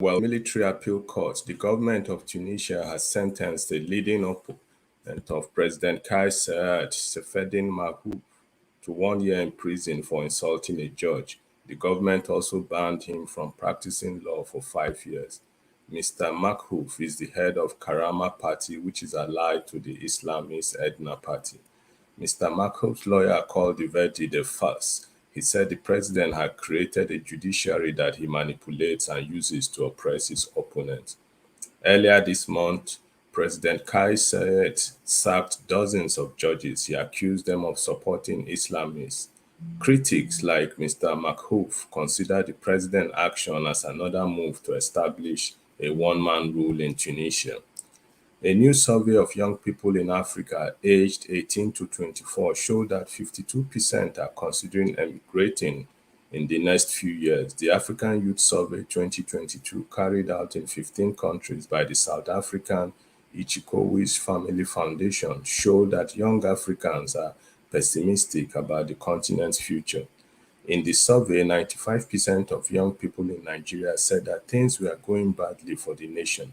Well, military appeal court, the government of Tunisia has sentenced the leading opponent of President Kais Saied, Sefeddin Mahmoud, to 1 year in prison for insulting a judge. The government also banned him from practicing law for 5 years. Mr. Makhouf is the head of Karama Party, which is allied to the Islamist Edna Party. Mr. Makhouf's lawyer called the verdict a farce. He said the president had created a judiciary that he manipulates and uses to oppress his opponents. Earlier this month, President Kais Saied sacked dozens of judges. He accused them of supporting Islamists. Critics like Mr. Makhouf consider the president's action as another move to establish a one-man rule in Tunisia. A new survey of young people in Africa aged 18 to 24 showed that 52% are considering emigrating in the next few years. The African Youth Survey 2022, carried out in 15 countries by the South African Ichikowi's Family Foundation, showed that young Africans are pessimistic about the continent's future. In the survey, 95% of young people in Nigeria said that things were going badly for the nation.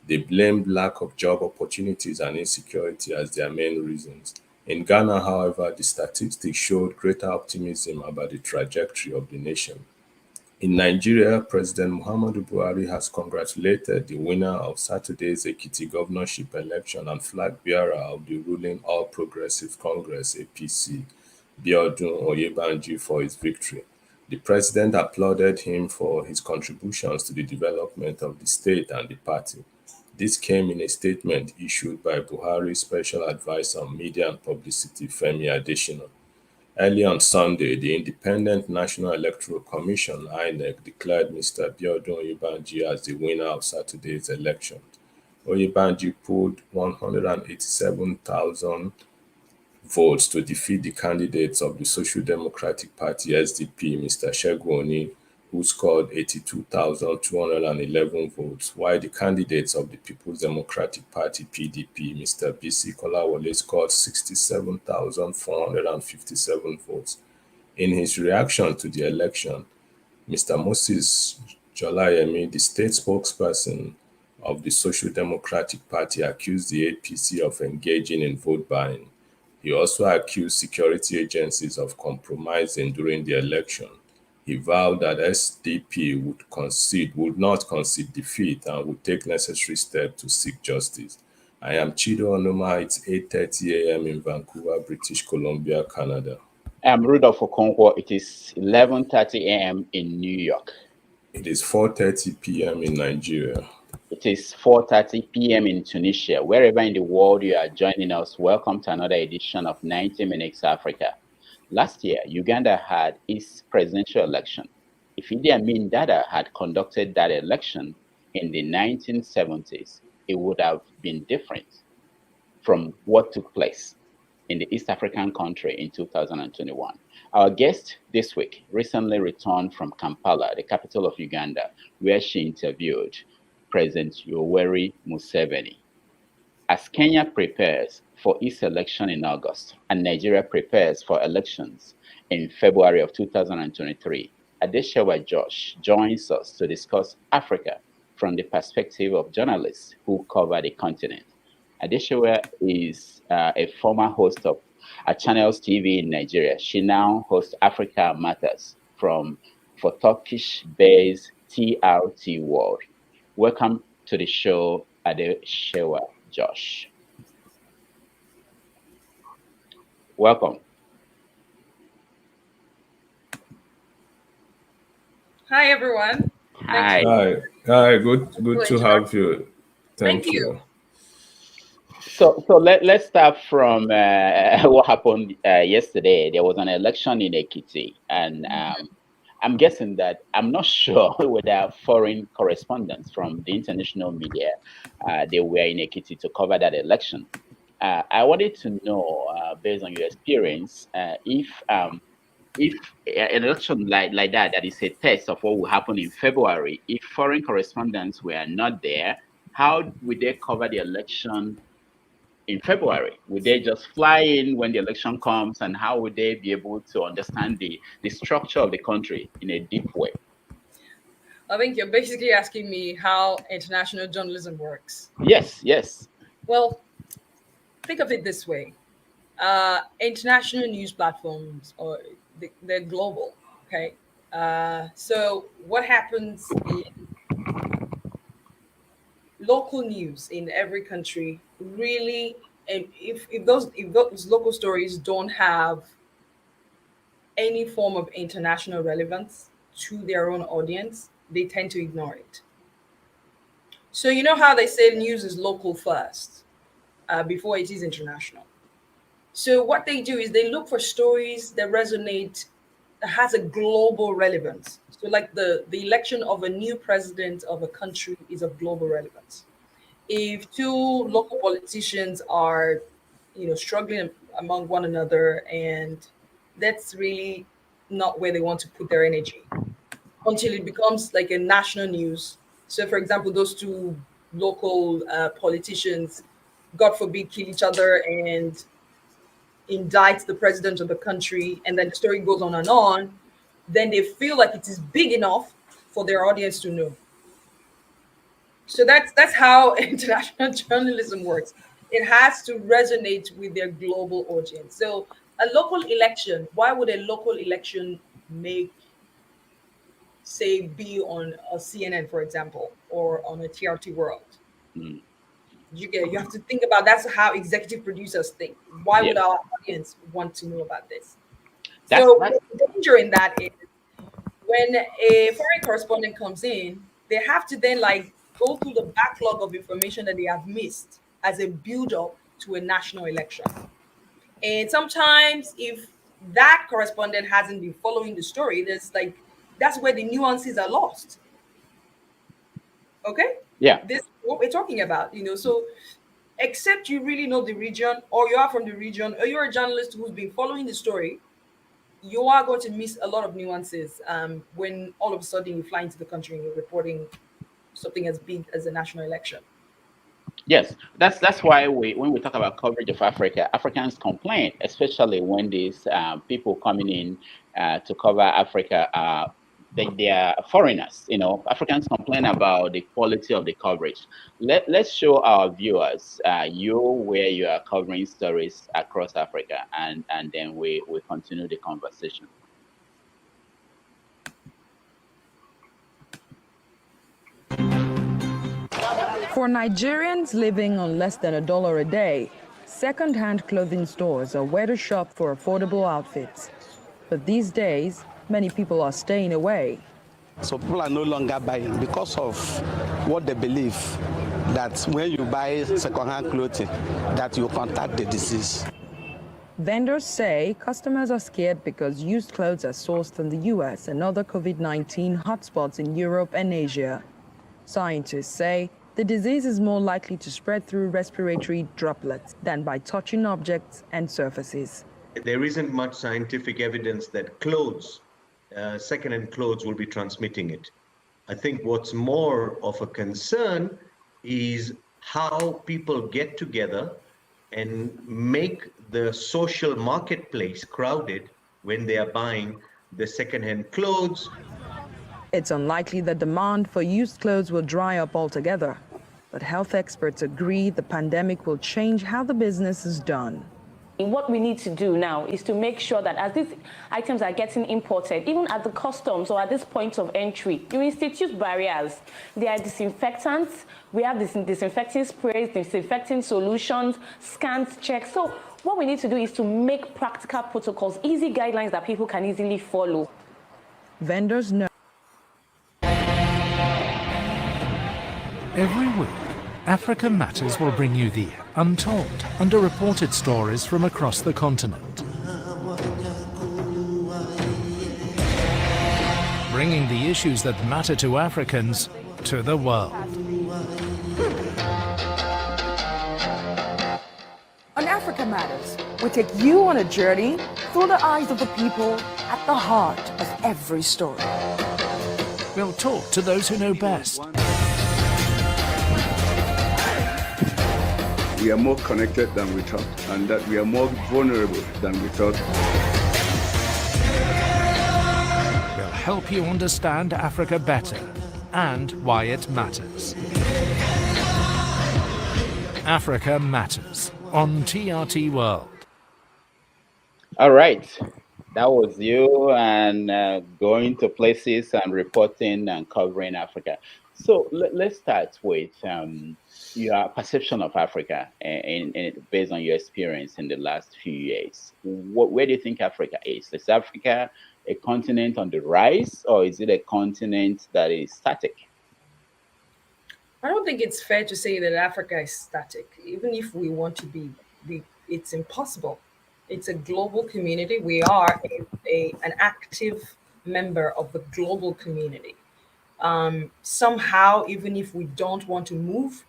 They blamed lack of job opportunities and insecurity as their main reasons. In Ghana, however, the statistics showed greater optimism about the trajectory of the nation. In Nigeria, President Muhammadu Buhari has congratulated the winner of Saturday's Ekiti governorship election and flag bearer of the ruling All Progressive Congress (APC), Biodun Oyebanji, for his victory. The president applauded him for his contributions to the development of the state and the party. This came in a statement issued by Buhari's special advisor on media and publicity, Femi Adesina. Early on Sunday, the Independent National Electoral Commission (INEC) declared Mr. Biodun Oyebanji as the winner of Saturday's election. Oyebanji polled 187,000 votes to defeat the candidates of the Social Democratic Party (SDP), Mr. Segun Oni, who scored 82,211 votes, while the candidates of the People's Democratic Party (PDP), Mr. Bisi Kolawole, scored 67,457 votes. In his reaction to the election, Mr. Moses Jolayemi, the state spokesperson of the Social Democratic Party, accused the APC of engaging in vote buying. He also accused security agencies of compromising during the election. He vowed that SDP would not concede defeat and would take necessary steps to seek justice. I am Chido Onumah. It's 8:30 a.m. in Vancouver, British Columbia, Canada. I'm Rudolf Okonkwo. It is 11:30 a.m. in New York. It is 4:30 p.m. in Nigeria. It is 4:30 p.m. in Tunisia. Wherever in the world you are joining us, welcome to another edition of 90 Minutes Africa. Last year, Uganda had its presidential election. If Idi Amin Dada had conducted that election in the 1970s, it would have been different from what took place in the East African country in 2021. Our guest this week recently returned from Kampala, the capital of Uganda, where she interviewed President Yoweri Museveni. As Kenya prepares for its election in August and Nigeria prepares for elections in February of 2023, Adesewa Josh joins us to discuss Africa from the perspective of journalists who cover the continent. Adesewa is a former host of Channels TV in Nigeria. She now hosts Africa Matters for Turkish-based TRT World. Welcome to the show, Adesewa Josh. Welcome. Hi, everyone. Hi. Hi. Good to have you. Thank you. So let's start from what happened yesterday. There was an election in Ekiti, and I'm guessing that I'm not sure whether foreign correspondents from the international media they were in Ekiti to cover that election. I wanted to know, based on your experience, if an election like that is a test of what will happen in February, if foreign correspondents were not there, how would they cover the election in February? Would they just fly in when the election comes, and how would they be able to understand the structure of the country in a deep way? I think you're basically asking me how international journalism works. Yes, yes. Well, think of it this way. International news platforms, or they're global, okay? So what happens in local news in every country really, and if those local stories don't have any form of international relevance to their own audience, they tend to ignore it. So you know how they say news is local first, before it is international. So what they do is they look for stories that resonate, that has a global relevance. So like the election of a new president of a country is of global relevance. If two local politicians are, struggling among one another, and that's really not where they want to put their energy until it becomes like a national news. So, for example, those two local politicians, God forbid, kill each other and indict the president of the country, and then the story goes on and on. Then they feel like it is big enough for their audience to know. So that's how international journalism works. It has to resonate with their global audience. So a local election, why would a local election make, say, be on a CNN, for example, or on a TRT World? Mm. You have to think about, that's how executive producers think. Why Yeah. would our audience want to know about this? That's So that's the danger in that is, when a foreign correspondent comes in, they have to then like go through the backlog of information that they have missed as a build up to a national election. And sometimes if that correspondent hasn't been following the story, there's like, that's where the nuances are lost. Okay? yeah. This is what we're talking about, So except you really know the region, or you are from the region, or you're a journalist who's been following the story, you are going to miss a lot of nuances, when all of a sudden you fly into the country and you're reporting something as big as a national election. Yes, that's why when we talk about coverage of Africa, Africans complain, especially when these people coming in to cover Africa, they are foreigners. Africans complain about the quality of the coverage. Let's show our viewers you where you are covering stories across Africa, and then we continue the conversation. For Nigerians living on less than $1 a day, second-hand clothing stores are where to shop for affordable outfits. But these days, many people are staying away. So people are no longer buying because of what they believe, that when you buy second-hand clothing, that you contact the disease. Vendors say customers are scared because used clothes are sourced from the US and other COVID-19 hotspots in Europe and Asia. Scientists say the disease is more likely to spread through respiratory droplets than by touching objects and surfaces. There isn't much scientific evidence that second-hand clothes will be transmitting it. I think what's more of a concern is how people get together and make the social marketplace crowded when they are buying the second-hand clothes. It's unlikely the demand for used clothes will dry up altogether, but health experts agree the pandemic will change how the business is done. What we need to do now is to make sure that as these items are getting imported, even at the customs or at this point of entry, you institute barriers. There are disinfectants, we have disinfecting sprays, disinfecting solutions, scans, checks. So what we need to do is to make practical protocols, easy guidelines that people can easily follow. Vendors know. Every week, Africa Matters will bring you the untold, underreported stories from across the continent. Bringing the issues that matter to Africans to the world. On Africa Matters, we take you on a journey through the eyes of the people at the heart of every story. We'll talk to those who know best. We are more connected than we thought, and that we are more vulnerable than we thought. We'll help you understand Africa better and why it matters. Africa Matters on TRT World. All right. That was you and going to places and reporting and covering Africa. So let's start with your perception of Africa and based on your experience in the last few years. Where do you think Africa is? Is Africa a continent on the rise, or is it a continent that is static? I don't think it's fair to say that Africa is static. Even if we want to be, it's impossible. It's a global community. We are an active member of the global community. Somehow, even if we don't want to move,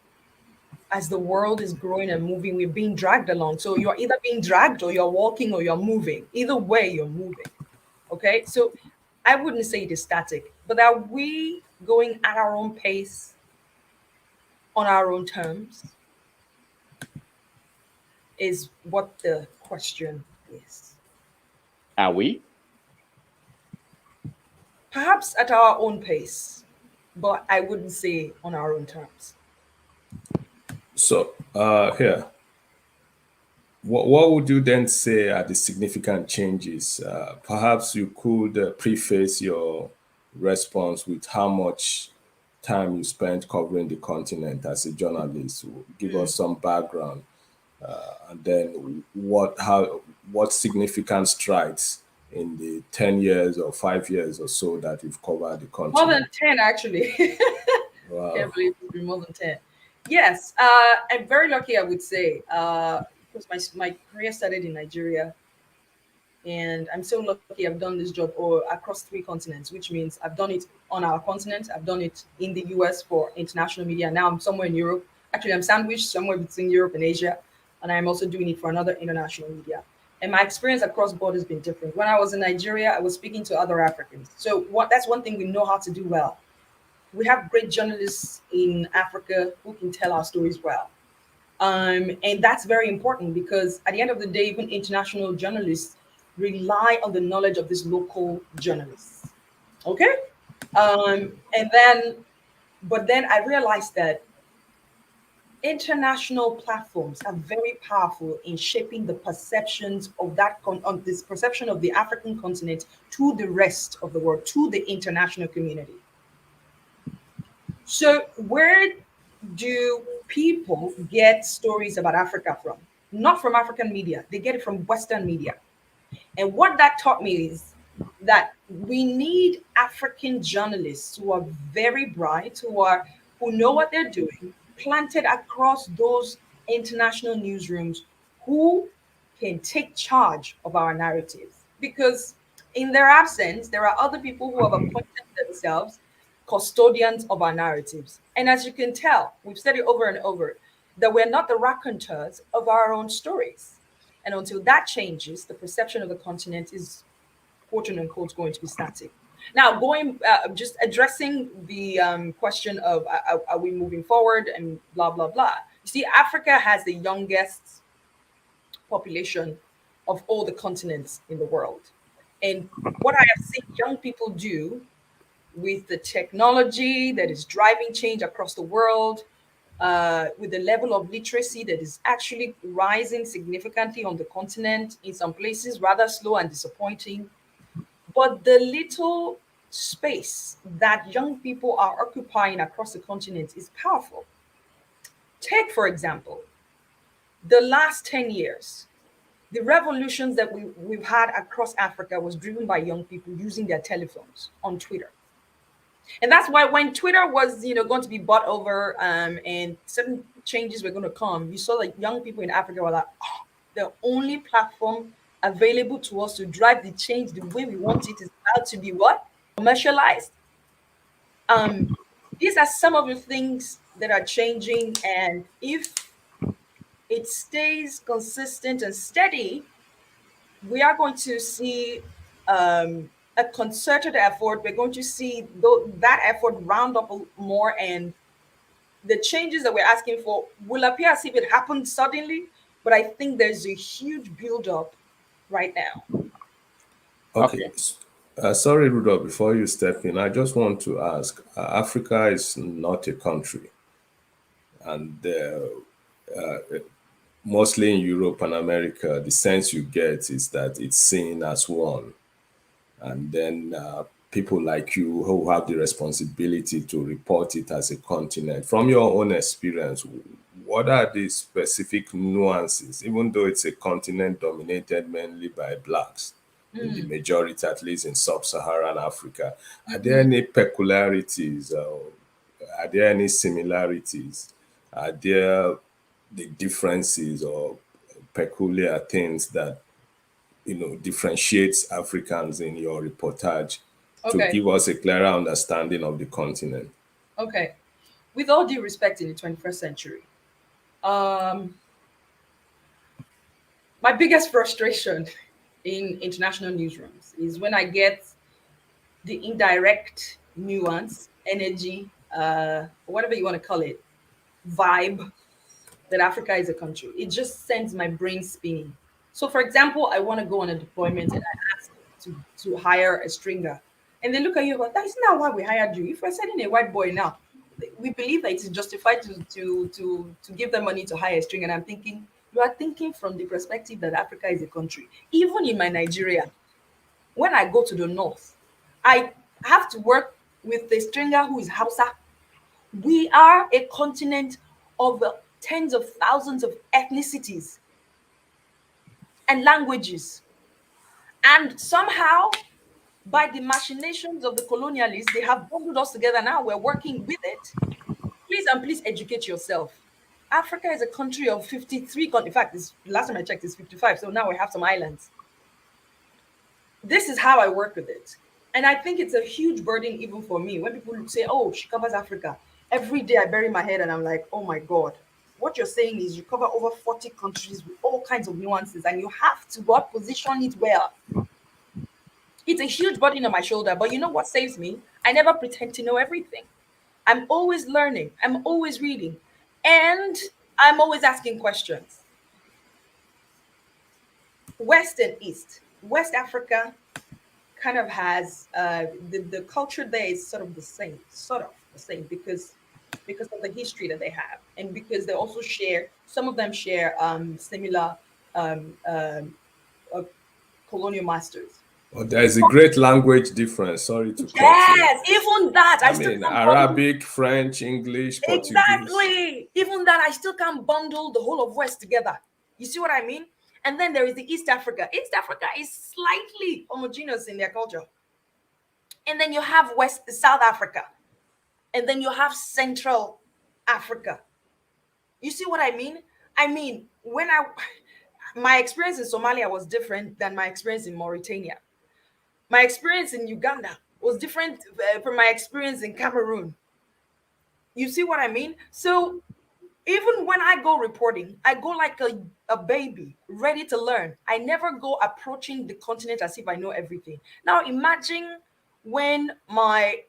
as the world is growing and moving, we're being dragged along. So you're either being dragged or you're walking or you're moving. Either way, you're moving. Okay. So I wouldn't say it is static, but are we going at our own pace on our own terms? Is what the question is. Are we? Perhaps at our own pace, but I wouldn't say on our own terms. So here, what would you then say are the significant changes? Perhaps you could preface your response with how much time you spent covering the continent as a journalist. Give us some background, and then what significant strides in the 10 years or 5 years or so that you've covered the continent. More than 10, actually. Wow. I can't believe it's been more than 10. Yes, I'm very lucky, I would say, because my career started in Nigeria. And I'm so lucky I've done this job across 3 continents, which means I've done it on our continent. I've done it in the US for international media. Now I'm somewhere in Europe. Actually, I'm sandwiched somewhere between Europe and Asia. And I'm also doing it for another international media. And my experience across borders has been different. When I was in Nigeria, I was speaking to other Africans. So that's one thing we know how to do well. We have great journalists in Africa who can tell our stories well. And that's very important because at the end of the day, even international journalists rely on the knowledge of these local journalists. Okay? But then I realized that international platforms are very powerful in shaping the perceptions of on this perception of the African continent to the rest of the world, to the international community. So where do people get stories about Africa from? Not from African media. They get it from Western media. And what that taught me is that we need African journalists who are very bright, who know what they're doing, planted across those international newsrooms, who can take charge of our narratives. Because in their absence, there are other people who have appointed themselves custodians of our narratives. And as you can tell, we've said it over and over, that we're not the raconteurs of our own stories. And until that changes, the perception of the continent is, quote unquote, going to be static. Now, just addressing the question of are we moving forward and blah, blah, blah. You see, Africa has the youngest population of all the continents in the world. And what I have seen young people do with the technology that is driving change across the world, with the level of literacy that is actually rising significantly on the continent, in some places rather slow and disappointing. But the little space that young people are occupying across the continent is powerful. Take, for example, the last 10 years, the revolutions that we've had across Africa was driven by young people using their telephones on Twitter. And that's why when Twitter was, going to be bought over, and certain changes were going to come, you saw that young people in Africa were like, oh, the only platform available to us to drive the change the way we want it is about to be what? Commercialized. These are some of the things that are changing. And if it stays consistent and steady, we are going to see a concerted effort. We're going to see that effort round up more, and the changes that we're asking for will appear as if it happened suddenly, but I think there's a huge buildup right now. Okay. Sorry, Rudolf, before you step in, I just want to ask, Africa is not a country, and mostly in Europe and America, the sense you get is that it's seen as one. And then people like you who have the responsibility to report it as a continent. From your own experience, what are the specific nuances, even though it's a continent dominated mainly by blacks, in the majority, at least in sub-Saharan Africa? Are there any peculiarities? Are there any similarities? Are there the differences or peculiar things that differentiates Africans in your reportage to Okay. give us a clearer understanding of the continent? Okay. With all due respect, in the 21st century, um, my biggest frustration in international newsrooms is when I get the indirect nuance, energy, whatever you want to call it, vibe that Africa is a country. It just sends my brain spinning. So, for example, I want to go on a deployment and I ask to hire a stringer. And they look at you and go, that is not why we hired you. If we're sending a white boy now, we believe that it is justified to give them money to hire a stringer. And I'm thinking, you are thinking from the perspective that Africa is a country. Even in my Nigeria, when I go to the north, I have to work with a stringer who is Hausa. We are a continent of tens of thousands of ethnicities and languages. And somehow, by the machinations of the colonialists, they have bundled us together. Now we're working with it. Please educate yourself. Africa is a country of 53. In fact, last time I checked, it's 55. So now we have some islands. This is how I work with it. And I think it's a huge burden even for me. When people say, oh, she covers Africa, every day I bury my head and I'm like, oh my God. What you're saying is you cover over 40 countries with all kinds of nuances and you have to position it well. It's a huge burden on my shoulder, but you know what saves me? I never pretend to know everything. I'm always learning, I'm always reading, and I'm always asking questions. West and East. West Africa kind of has the culture there is sort of the same, because of the history that they have, and because they also share. Some of them share similar colonial masters. Well, there is a great language difference. Sorry to cut you. Yes, even that I mean, Arabic, French, English, Portuguese. Exactly. Even that, I still can't bundle the whole of West together. You see what I mean? And then there is the East Africa. East Africa is slightly homogeneous in their culture. And then you have South Africa. And then you have Central Africa. You see what I mean? I mean, my experience in Somalia was different than my experience in Mauritania. My experience in Uganda was different from my experience in Cameroon. You see what I mean? So even when I go reporting, I go like a baby, ready to learn. I never go approaching the continent as if I know everything. Now imagine when my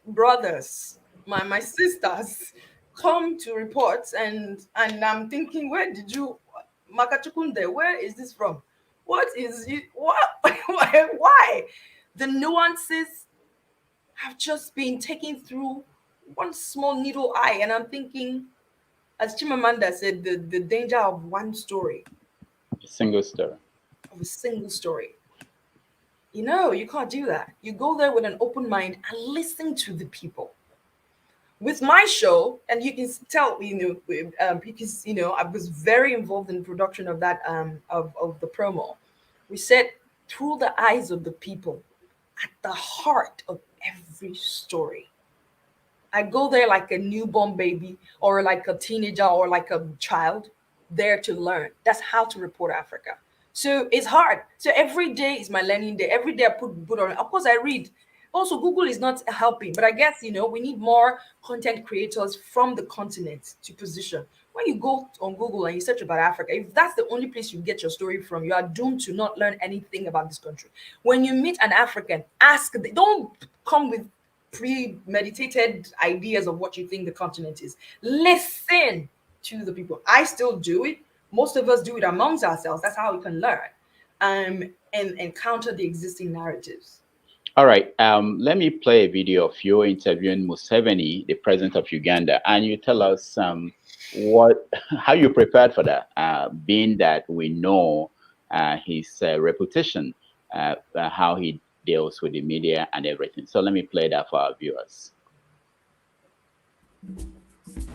brothers, my sisters come to report and I'm thinking, where did you Makachukunde, where is this from? What is it? What? Why? The nuances have just been taken through one small needle eye, and I'm thinking, as Chimamanda said, the danger of one story. A single story. Of a single story. You can't do that. You go there with an open mind and listen to the people. With my show, and you can tell, because I was very involved in the production of that of the promo. We said through the eyes of the people, at the heart of every story. I go there like a newborn baby or like a teenager or like a child there to learn. That's how to report Africa. So it's hard. So every day is my learning day. Every day I put on. Of course, I read. Also, Google is not helping, but I guess we need more content creators from the continent to position. When you go on Google and you search about Africa, if that's the only place you get your story from, you are doomed to not learn anything about this country. When you meet an African, ask. Don't come with premeditated ideas of what you think the continent is. Listen to the people. I still do it. Most of us do it amongst ourselves. That's how we can learn. and counter the existing narratives. All right. Let me play a video of you interviewing Museveni, the president of Uganda, and you tell us how you prepared for that, being that we know his reputation, how he deals with the media and everything. So let me play that for our viewers.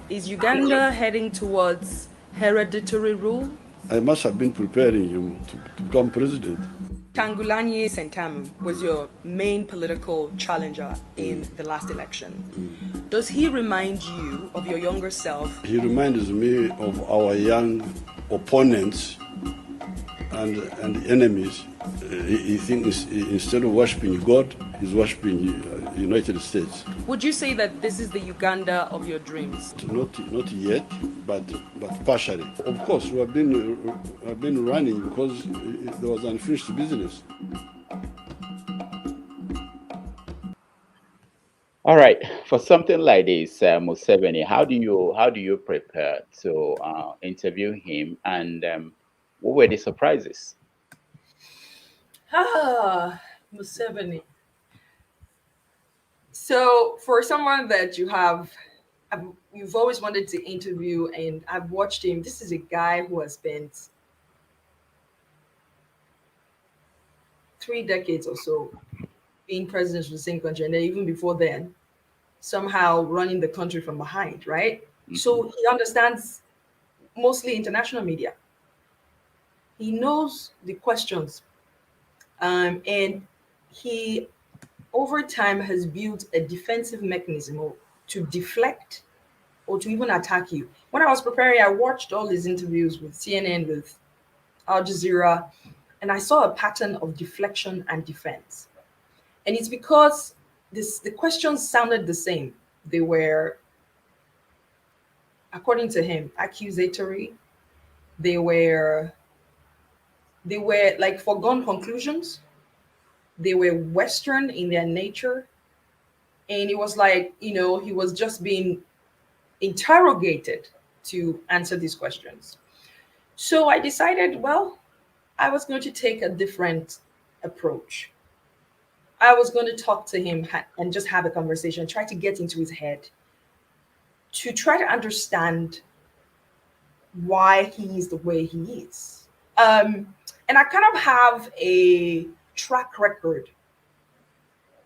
Is Uganda heading towards hereditary rule? I must have been preparing him to become president. Kyagulanyi Ssentamu was your main political challenger in the last election. Does he remind you of your younger self? He reminds me of our young opponents and enemies. He thinks instead of worshiping God, he's worshiping United States. Would you say that this is the Uganda of your dreams? Not yet, but partially. Of course, we have been running because there was unfinished business. All right, for something like this, Museveni, how do you prepare to interview him, and what were the surprises? Museveni. So for someone that you've always wanted to interview, and I've watched him, this is a guy who has spent 3 decades or so being president of the same country, and then even before then, somehow running the country from behind, right? Mm-hmm. So he understands mostly international media. He knows the questions, and he over time has built a defensive mechanism to deflect or to even attack you. When I was preparing, I watched all his interviews with CNN, with Al Jazeera, and I saw a pattern of deflection and defense. And it's because the questions sounded the same. They were, according to him, accusatory. They were like foregone conclusions. They were Western in their nature. And it was like, he was just being interrogated to answer these questions. So I decided, well, I was going to take a different approach. I was going to talk to him and just have a conversation, try to get into his head, to try to understand why he is the way he is. And I kind of have a track record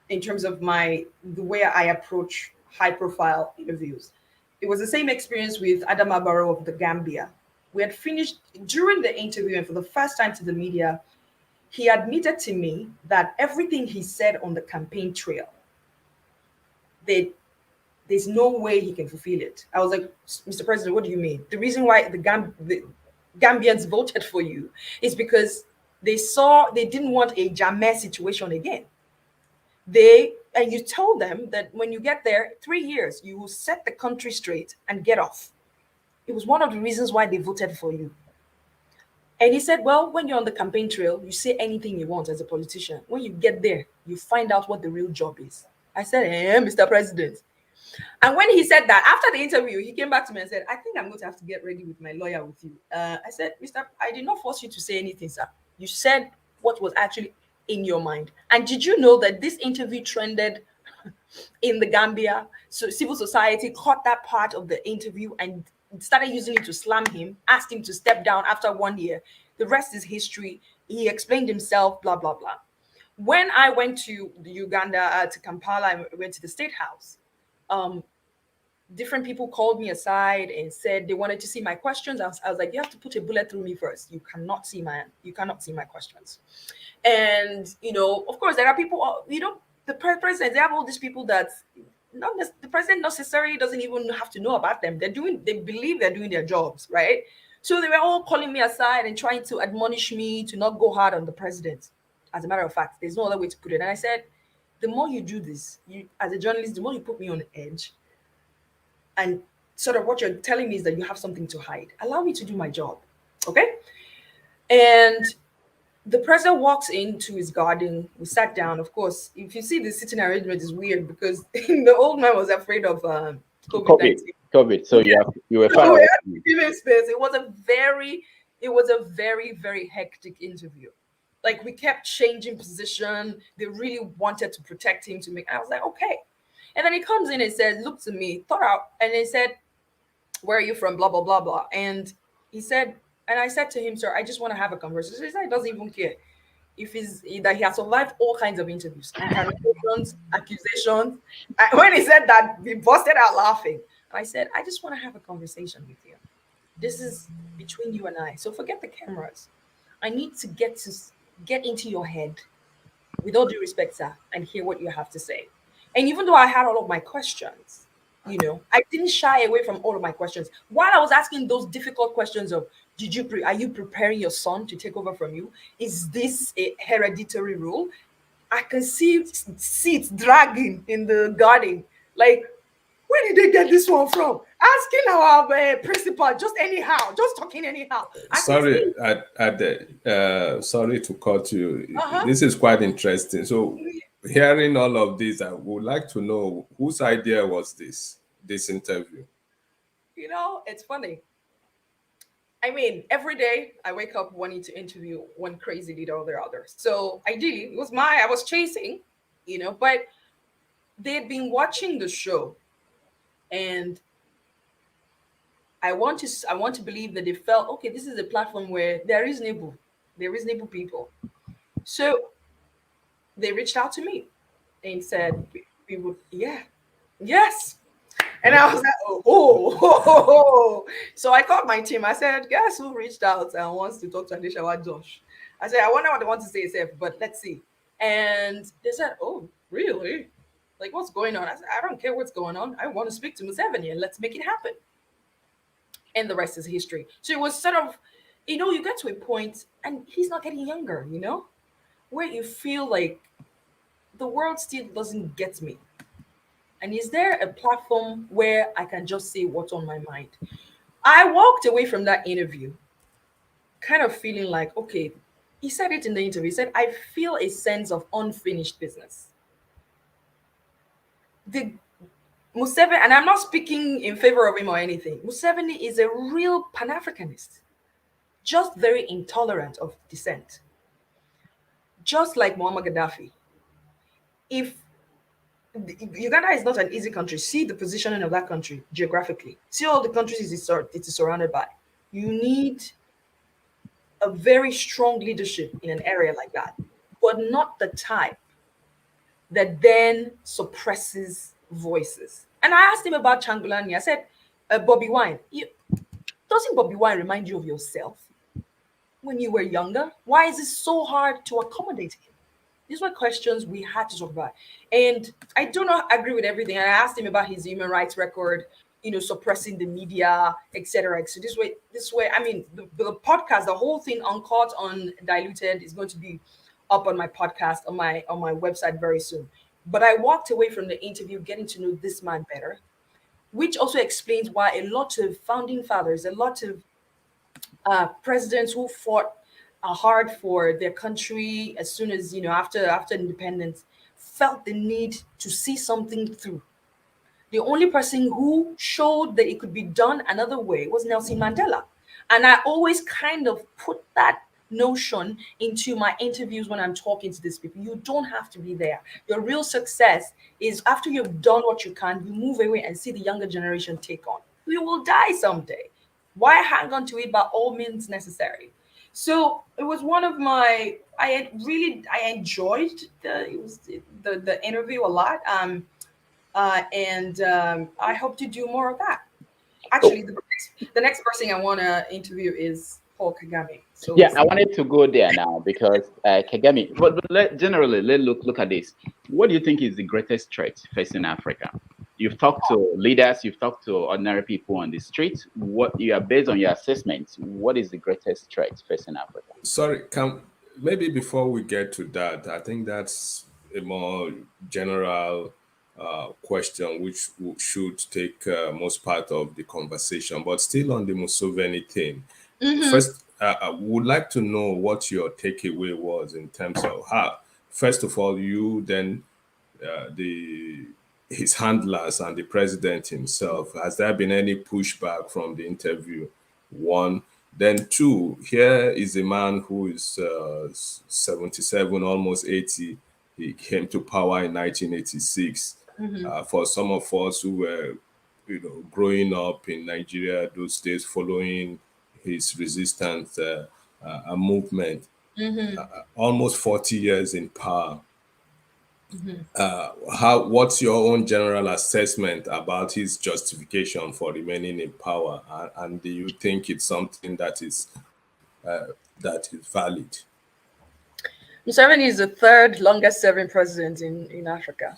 in terms of the way I approach high-profile interviews. It was the same experience with Adama Barrow of the Gambia. We had finished during the interview, and for the first time to the media, he admitted to me that everything he said on the campaign trail, there's no way he can fulfill it. I was like, Mr. President, what do you mean? The reason why the Gambians voted for you is because they didn't want a Jammeh situation again. And you told them that when you get there, 3 years, you will set the country straight and get off. It was one of the reasons why they voted for you. And he said, well, when you're on the campaign trail, you say anything you want as a politician. When you get there, you find out what the real job is. I said, Mr. President. And when he said that, after the interview, he came back to me and said, I think I'm going to have to get ready with my lawyer with you. I said, I did not force you to say anything, sir. You said what was actually in your mind. And did you know that this interview trended in the Gambia? So civil society caught that part of the interview and started using it to slam him, asked him to step down after 1 year. The rest is history. He explained himself, blah, blah, blah. When I went to Uganda, to Kampala, I went to the State House. Different people called me aside and said they wanted to see my questions. I was like, you have to put a bullet through me first. You cannot see my questions. And, of course, there are people, the president, they have all these people that the president necessarily doesn't even have to know about them. They believe they're doing their jobs, right? So they were all calling me aside and trying to admonish me to not go hard on the president. As a matter of fact, there's no other way to put it. And I said, the more you do this, as a journalist, the more you put me on the edge. And sort of what you're telling me is that you have something to hide. Allow me to do my job, okay? And the president walks into his garden. We sat down. Of course, if you see the sitting arrangement is weird because the old man was afraid of COVID-19. COVID. So you were far away. It was a very, very hectic interview. Like we kept changing position. They really wanted to protect him to make. I was like, okay. And then he comes in and said, looked at me, thought out, and he said, "Where are you from?" Blah blah blah blah. And he said, and I said to him, "Sir, I just want to have a conversation." He said he doesn't even care if that he has survived all kinds of interviews, interrogations, accusations. And when he said that, we busted out laughing. And I said, "I just want to have a conversation with you. This is between you and I. So forget the cameras. I need to get into your head, with all due respect, sir, and hear what you have to say." And even though I had all of my questions, I didn't shy away from all of my questions. While I was asking those difficult questions of, are you preparing your son to take over from you? Is this a hereditary rule? I can see seeds dragging in the garden. Like, where did they get this one from? Asking our principal, just anyhow, just talking anyhow. Sorry, sorry to cut you. This is quite interesting. So, hearing all of this, I would like to know whose idea was this interview? It's funny. I mean, every day I wake up wanting to interview one crazy leader or the other. So ideally, I was chasing, but they'd been watching the show, and I want to believe that they felt, okay, this is a platform where they're reasonable people. So they reached out to me and said, we would, yeah, yes. And I was like, oh. So I called my team. I said, guess who reached out and wants to talk to Adesewa Josh? I said, I wonder what they want to say, but let's see. And they said, oh, really? Like, what's going on? I said, I don't care what's going on. I want to speak to Museveni and let's make it happen. And the rest is history. So it was sort of, you get to a point, and he's not getting younger, where you feel like the world still doesn't get me. And is there a platform where I can just say what's on my mind? I walked away from that interview kind of feeling like, okay, he said it in the interview. He said, I feel a sense of unfinished business. The Museveni, and I'm not speaking in favor of him or anything, Museveni is a real Pan-Africanist, just very intolerant of dissent. Just like Muammar Gaddafi. If Uganda is not an easy country. See the positioning of that country geographically. See all the countries it is surrounded by. You need a very strong leadership in an area like that, but not the type that then suppresses voices. And I asked him about Changulani. I said, Bobby Wine, doesn't Bobby Wine remind you of yourself when you were younger? Why is it so hard to accommodate him? These were questions we had to talk about. And I do not agree with everything. I asked him about his human rights record, suppressing the media, etc. So this way, I mean, the podcast, the whole thing, uncut, undiluted, is going to be up on my podcast, on my website very soon. But I walked away from the interview getting to know this man better, which also explains why a lot of founding fathers, a lot of presidents who fought hard for their country as soon as after independence felt the need to see something through. The only person who showed that it could be done another way was Nelson Mandela. And I always kind of put that notion into my interviews when I'm talking to these people. You don't have to be there. Your real success is after you've done what you can, you move away and see the younger generation take on. You will die someday. Why hang on to it by all means necessary? So it was one of my. I enjoyed the interview a lot, and I hope to do more of that. Actually, the next person I want to interview is Paul Kagame. So yeah, I wanted to go there now because Kagame. But generally, let's look at this. What do you think is the greatest threat facing Africa? You've talked to leaders, you've talked to ordinary people on the street. What you are based on your assessments, what is the greatest threat facing Africa? Sorry, maybe before we get to that, I think that's a more general question which should take most part of the conversation, but still on the Museveni thing. Mm-hmm. First, I would like to know what your takeaway was in terms of how, first of all, you, then his handlers and the president himself. Has there been any pushback from the interview? One, Then two, here is a man who is 77, almost 80. He came to power in 1986. For some of us who were, growing up in Nigeria those days, following his resistance movement, almost 40 years in power. What's your own general assessment about his justification for remaining in power, and do you think it's something that is valid? Museveni is the third longest serving president in Africa.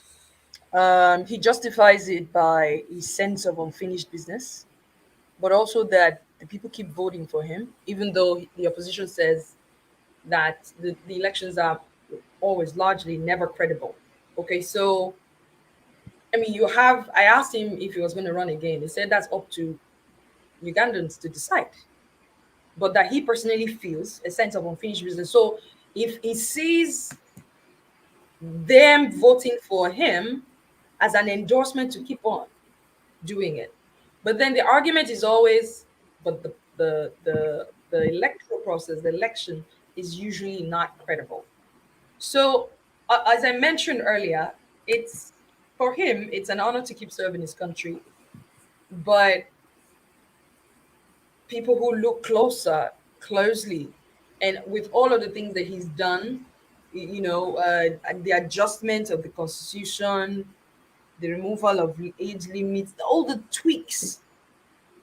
He justifies it by his sense of unfinished business, but also that the people keep voting for him, even though the opposition says that the elections are always largely never credible. Okay, so I mean, I asked him if he was going to run again. He said that's up to Ugandans to decide, but that he personally feels a sense of unfinished business. So if he sees them voting for him as an endorsement to keep on doing it, but then the argument is always, but the electoral process, the election, is usually not credible. So, as I mentioned earlier, it's for him, it's an honor to keep serving his country, but people who look closely, and with all of the things that he's done, the adjustment of the constitution, the removal of age limits, all the tweaks,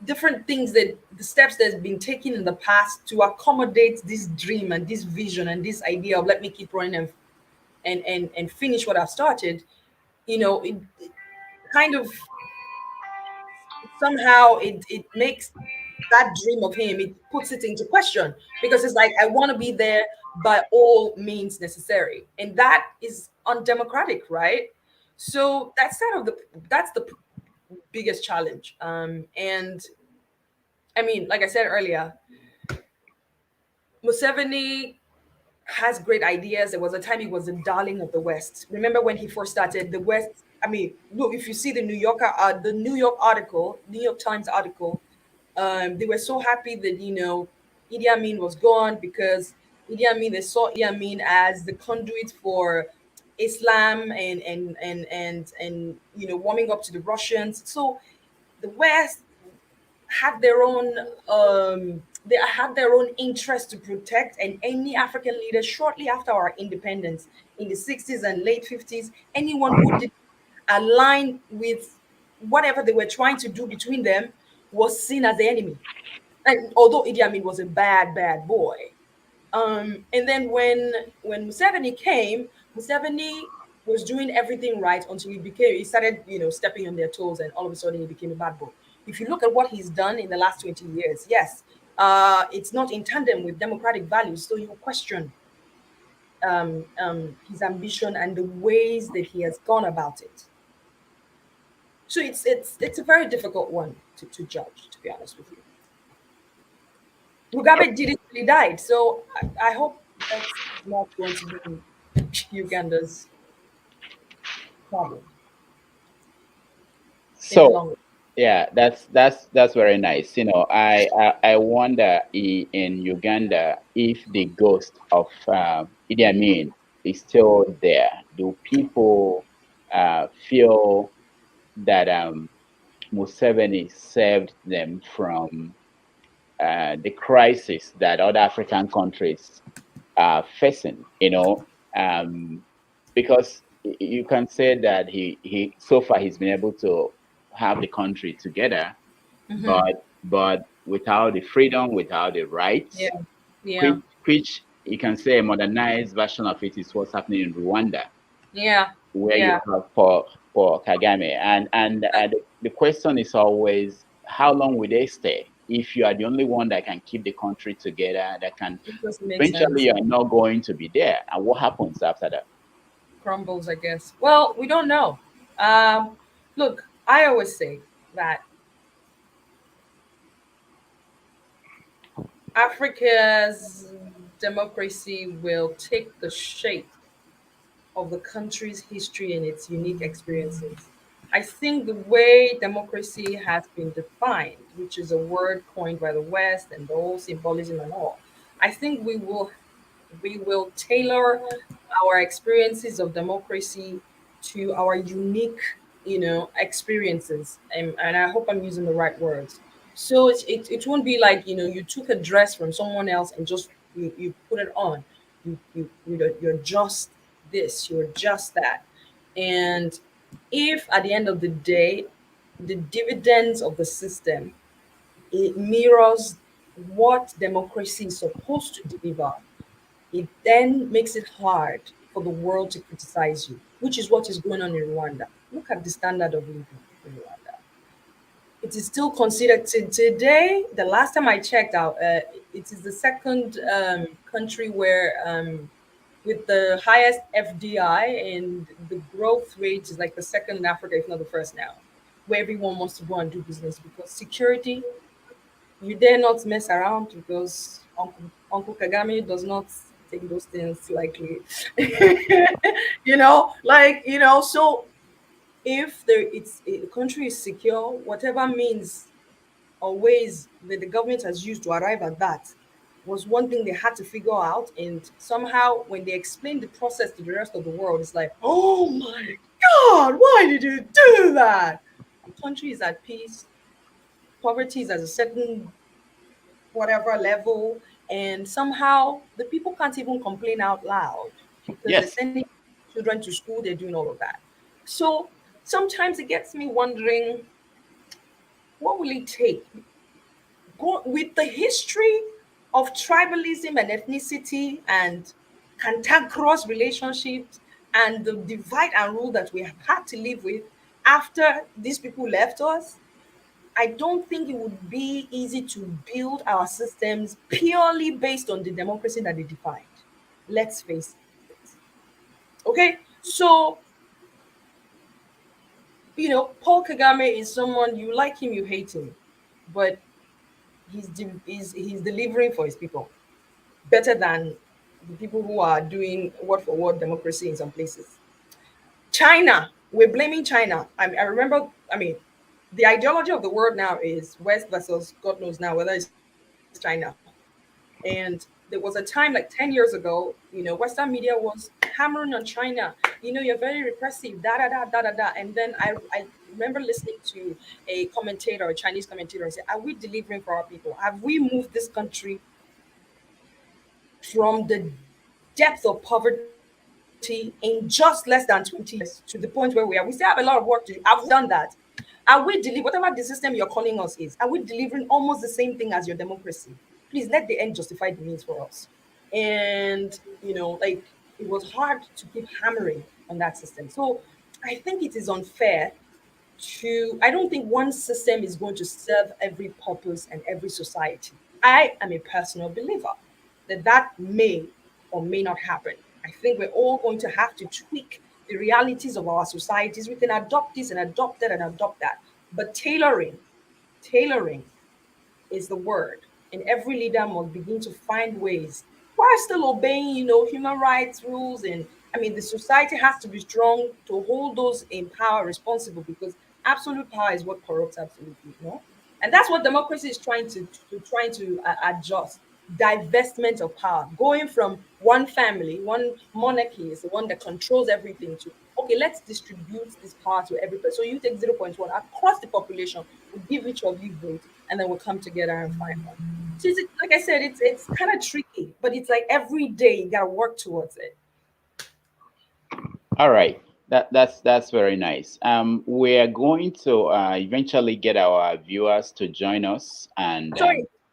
different things, that the steps that's been taken in the past to accommodate this dream and this vision and this idea of let me keep running and finish what I've started, it kind of somehow it makes that dream of him, it puts it into question, because it's like I want to be there by all means necessary, and that is undemocratic, right? So that's the biggest challenge. And I mean, like I said earlier, Museveni has great ideas. There was a time he was the darling of the West. Remember when he first started the West? I mean, look, if you see the New York article, New York Times article, they were so happy that Idi Amin was gone, because they saw Idi Amin as the conduit for Islam and warming up to the Russians. So the West had their own interest to protect, and any African leader shortly after our independence in the 60s and late 50s, anyone who did align with whatever they were trying to do between them was seen as the enemy. And although Idi Amin was a bad boy, and then when Museveni came, Museveni was doing everything right until he started, stepping on their toes, and all of a sudden he became a bad boy. If you look at what he's done in the last 20 years, yes, it's not in tandem with democratic values. So you question his ambition and the ways that he has gone about it. So it's a very difficult one to judge, to be honest with you. Mugabe did it till he died, so I hope that's not going to be Uganda's problem. So yeah, that's very nice. I wonder in Uganda if the ghost of Idi Amin is still there. Do people feel that Museveni saved them from the crisis that other African countries are facing? Because you can say that he so far he's been able to have the country together, but without the freedom, without the rights, which you can say a modernized version of it is what's happening in Rwanda, where you have for Kagame, and the question is always, how long will they stay? If you are the only one that can keep the country together, that can eventually you're not going to be there, and what happens after that? Crumbles, I guess. Well, we don't know. Look, I always say that Africa's democracy will take the shape of the country's history and its unique experiences. I think the way democracy has been defined, which is a word coined by the West and the whole symbolism and all, I think we will tailor our experiences of democracy to our unique, experiences. And I hope I'm using the right words. So it won't be like, you took a dress from someone else and just you put it on. You're just this, you're just that. And if at the end of the day, the dividends of the system, it mirrors what democracy is supposed to deliver, it then makes it hard for the world to criticize you, which is what is going on in Rwanda. Look at the standard of living in Rwanda. It is still considered today. The last time I checked out, it is the second country where, with the highest FDI, and the growth rate is like the second in Africa, if not the first now, where everyone wants to go and do business because security, you dare not mess around because Uncle Kagame does not take those things lightly. So if the country is secure, whatever means or ways that the government has used to arrive at that was one thing they had to figure out. And somehow, when they explain the process to the rest of the world, it's like, oh my God, why did you do that? The country is at peace. Poverty is at a certain whatever level, and somehow the people can't even complain out loud because they're Yes. sending children to school, they're doing all of that. So sometimes it gets me wondering, what will it take? With the history of tribalism and ethnicity and cantankerous relationships and the divide and rule that we have had to live with after these people left us, I don't think it would be easy to build our systems purely based on the democracy that they defined. Let's face it. Okay, so Paul Kagame is someone, you like him, you hate him, but he's delivering for his people better than the people who are doing word for word democracy in some places. China, we're blaming China. I remember, the ideology of the world now is West versus God knows now whether it's China. And there was a time like 10 years ago, Western media was hammering on China. You're very repressive, da da da da da da. And then I remember listening to a commentator, a Chinese commentator, and say, are we delivering for our people? Have we moved this country from the depth of poverty in just less than 20 years to the point where we are? We still have a lot of work to do. Have we done that? Are we delivering whatever the system you're calling us is? Are we delivering almost the same thing as your democracy? Please let the end justify the means for us. And like, it was hard to keep hammering on that system. So I think it is unfair I don't think one system is going to serve every purpose and every society. I am a personal believer that may or may not happen. I think we're all going to have to tweak the realities of our societies. We can adopt this and adopt that and adopt that. But tailoring is the word. And every leader must begin to find ways while still obeying, human rights rules. And the society has to be strong to hold those in power responsible, because absolute power is what corrupts absolutely. And that's what democracy is trying to adjust. Divestment of power, going from one family, one monarchy is the one that controls everything, to okay, let's distribute this power to everybody. So you take 0.1 across the population, we'll give each of you vote, and then we'll come together and find one. So like I said, it's kind of tricky, but it's like every day you gotta work towards it. All right. That's very nice. We're going to eventually get our viewers to join us. And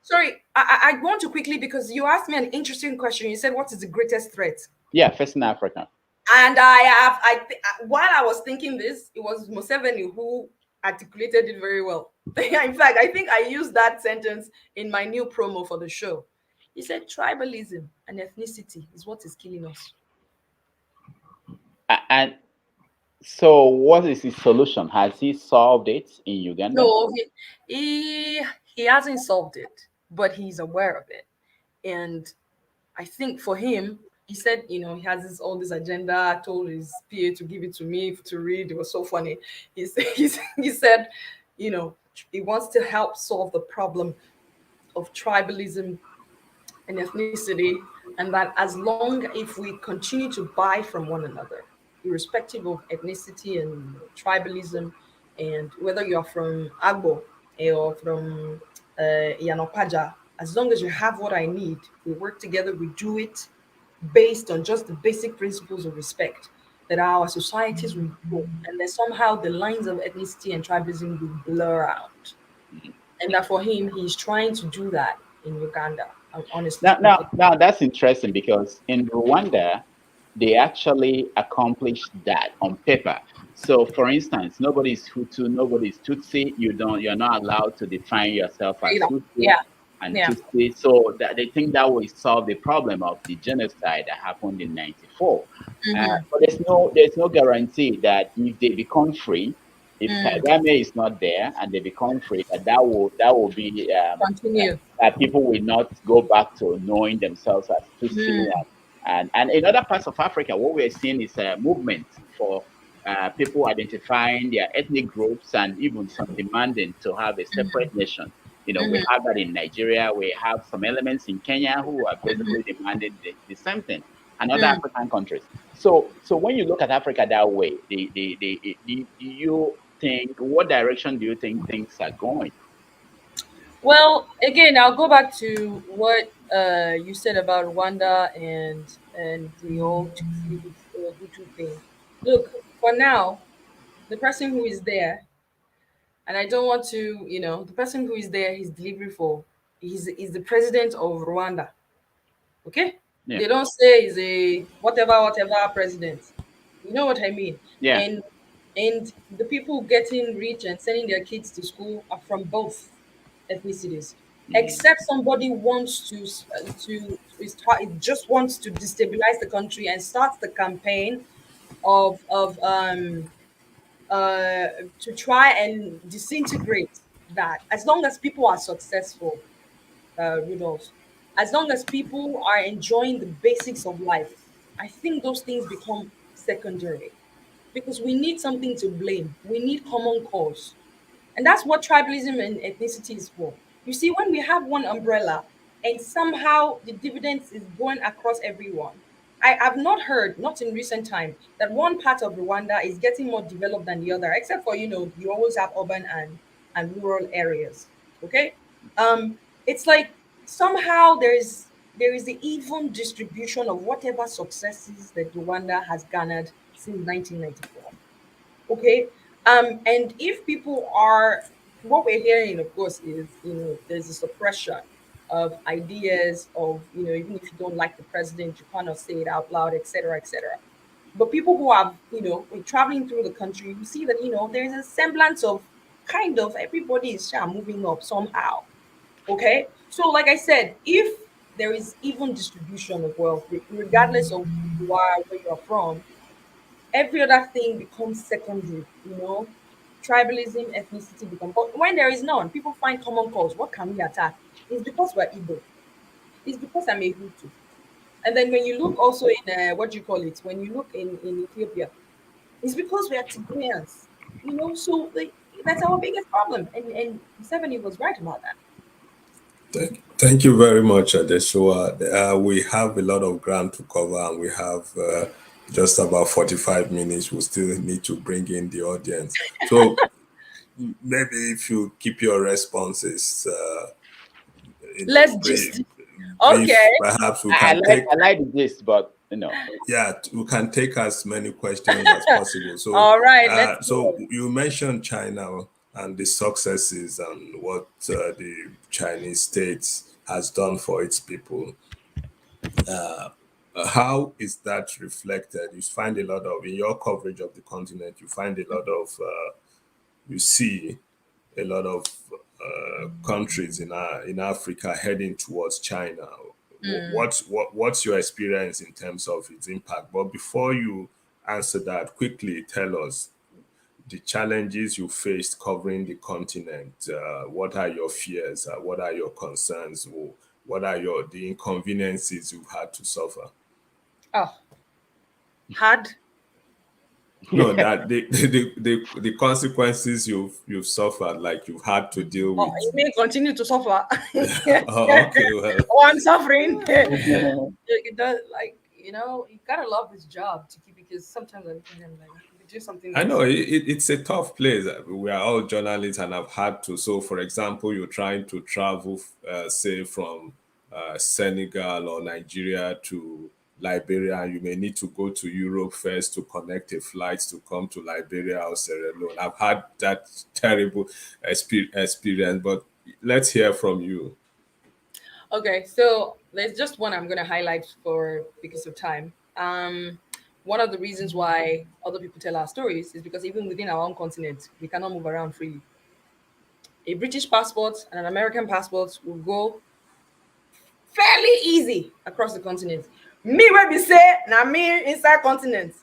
Sorry, I want to quickly, because you asked me an interesting question. You said, "What is the greatest threat?" Yeah, first in Africa. And while I was thinking this, it was Museveni who articulated it very well. In fact, I think I used that sentence in my new promo for the show. He said, "Tribalism and ethnicity is what is killing us." And so, what is his solution? Has he solved it in Uganda? No, he hasn't solved it, but he's aware of it. And I think for him, he said, he has all this agenda. Told his PA to give it to me to read. It was so funny. He said, he wants to help solve the problem of tribalism and ethnicity, and that as long if we continue to buy from one another, irrespective of ethnicity and tribalism, and whether you're from Agbo or from Yanopaja, as long as you have what I need, we work together, we do it based on just the basic principles of respect, that our societies will grow, and then somehow the lines of ethnicity and tribalism will blur out. And that for him, he's trying to do that in Uganda. Honestly speaking. Now that's interesting because in Rwanda, they actually accomplished that on paper. So, for instance, nobody's Hutu, nobody's Tutsi. You're not allowed to define yourself as Hutu Yeah. and Yeah. Tutsi. So that they think that will solve the problem of the genocide that happened in '94. But there's no guarantee that if they become free, if Kagame is not there and they become free, that will be Continue. that people will not go back to knowing themselves as Tutsi. And in other parts of Africa, what we're seeing is a movement for people identifying their ethnic groups and even some demanding to have a separate nation. We have that in Nigeria. We have some elements in Kenya who are basically demanding the same thing, and other African countries. So when you look at Africa that way, do you think, what direction do you think things are going? Well, again, I'll go back to what you said about Rwanda and the whole Hutu thing. Look, for now, the person who is there, and I don't want to, the person who is there, he's delivering for, he's the president of Rwanda. Okay? Yeah. They don't say he's a whatever president. You know what I mean? Yeah. And the people getting rich and sending their kids to school are from both ethnicities, except somebody wants just wants to destabilize the country and starts the campaign of to try and disintegrate that. As long as people are successful, Rudolph, as long as people are enjoying the basics of life, I think those things become secondary, because we need something to blame. We need common cause. And that's what tribalism and ethnicity is for. You see, when we have one umbrella and somehow the dividends is going across everyone, I have not heard, not in recent time, that one part of Rwanda is getting more developed than the other, except for, you always have urban and rural areas. Okay? It's like somehow there is the even distribution of whatever successes that Rwanda has garnered since 1994. Okay. And if people are, what we're hearing, of course, is, there's a suppression of ideas of, even if you don't like the president, you cannot say it out loud, etc., etc. But people who are, when traveling through the country, you see that, there's a semblance of kind of everybody is moving up somehow. Okay. So, like I said, if there is even distribution of wealth, regardless of who you are, where you are from, every other thing becomes secondary, tribalism, ethnicity become, but when there is none, people find common cause. What can we attack? It's because we're Igbo. It's because I'm a Hutu. And then when you look also in what do you call it, when you look in Ethiopia, it's because we are Tigrayans. So that's our biggest problem, and 70 was right about that. Thank you very much, Adesewa. We have a lot of ground to cover, and we have just about 45 minutes. We still need to bring in the audience. So maybe if you keep your responses Let's just okay. Perhaps we I can like this, but yeah, we can take as many questions as possible. So all right, so you mentioned China and the successes and what the Chinese state has done for its people. How is that reflected? You find a lot of, in your coverage of the continent, you find a lot of, you see a lot of countries in Africa heading towards China. What's your experience in terms of its impact? But before you answer that, quickly tell us the challenges you faced covering the continent. What are your fears? What are your concerns? What are the inconveniences you've had to suffer? Oh, hard. No, that the consequences you've suffered, like you've had to deal Oh, with. you may continue to suffer. Oh, okay, well, Oh, I'm suffering. It does, like, you gotta love this job to keep, because sometimes I'm like, you do something I else. know it's a tough place. We are all journalists and have had to. So, for example, you're trying to travel, say, from Senegal or Nigeria to Liberia, and you may need to go to Europe first to connect a flight to come to Liberia or Sierra Leone. I've had that terrible experience, but let's hear from you. Okay, so there's just one I'm gonna highlight for because of time. One of the reasons why other people tell our stories is because even within our own continent, we cannot move around freely. A British passport and an American passport will go fairly easy across the continent. Me where we say now me inside continent.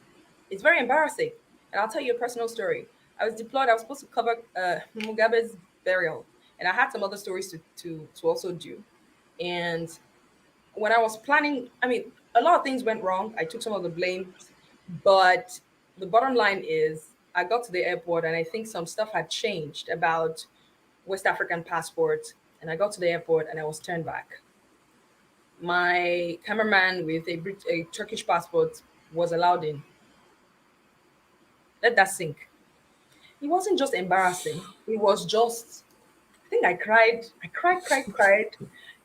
It's very embarrassing. And I'll tell you a personal story. I was deployed, I was supposed to cover Mugabe's burial. And I had some other stories to also do. And when I was planning, I mean, a lot of things went wrong. I took some of the blame, but the bottom line is I got to the airport and I think some stuff had changed about West African passport. And I got to the airport and I was turned back. My cameraman with a Turkish passport was allowed in. Let that sink. It wasn't just embarrassing. It was just, I think I cried. I cried.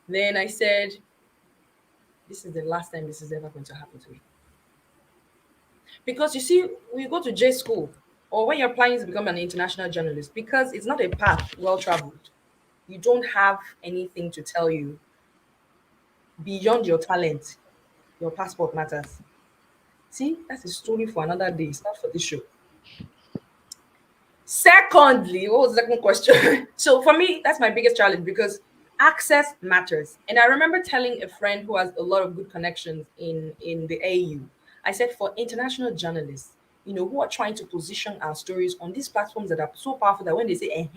Then I said, this is the last time this is ever going to happen to me. Because you see, when you go to J school or when you're planning to become an international journalist, because it's not a path well traveled, you don't have anything to tell you beyond your talent. Your passport matters. See, that's a story for another day. It's not for this show. Secondly, what was the second question? So for me, that's my biggest challenge because access matters. And I remember telling a friend who has a lot of good connections in the AU, I said for international journalists, who are trying to position our stories on these platforms that are so powerful that when they say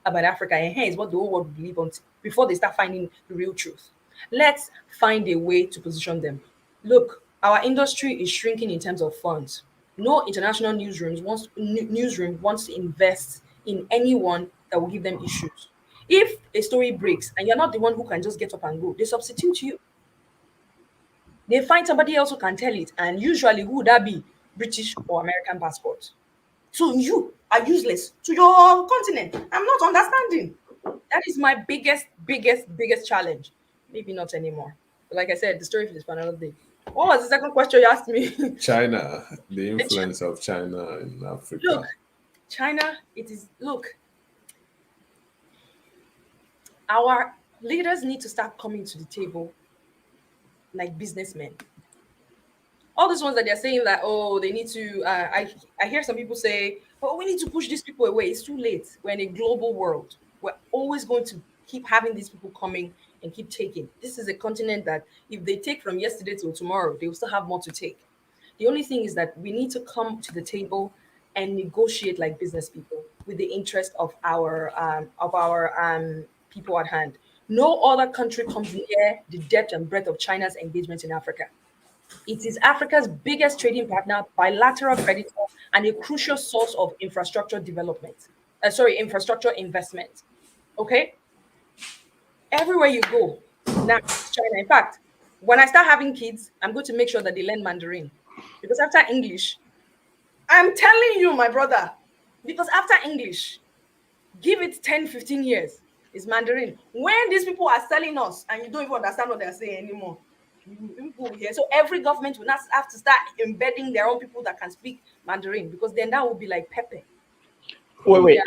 about Africa, is what the whole world will believe on before they start finding the real truth. Let's find a way to position them. Look, our industry is shrinking in terms of funds. No international newsroom wants to invest in anyone that will give them issues. If a story breaks and you're not the one who can just get up and go, they substitute you. They find somebody else who can tell it, and usually who would that be? British or American passport. So you are useless to your continent. I'm not understanding. That is my biggest challenge. Maybe not anymore. But like I said, the story is for another day. What was the second question you asked me? China, the influence of China in Look, Africa. China, look, our leaders need to start coming to the table like businessmen. All these ones that they're saying that, oh, they need to, I hear some people say, oh, we need to push these people away. It's too late. We're in a global world. We're always going to keep having these people coming and keep taking. This is a continent that if they take from yesterday till tomorrow, they will still have more to take. The only thing is that we need to come to the table and negotiate like business people with the interest of our people at hand. No other country comes near the depth and breadth of China's engagement in Africa. It is Africa's biggest trading partner, bilateral creditor, and a crucial source of infrastructure development. Infrastructure investment. Okay, everywhere you go, now it's China. In fact, when I start having kids, I'm going to make sure that they learn Mandarin, because after English, I'm telling you, my brother, because after English, give it 10, 15 years, is Mandarin. When these people are selling us and you don't even understand what they're saying anymore, people will hear. So every government will not have to start embedding their own people that can speak Mandarin, because then that will be like Pepe. Wait.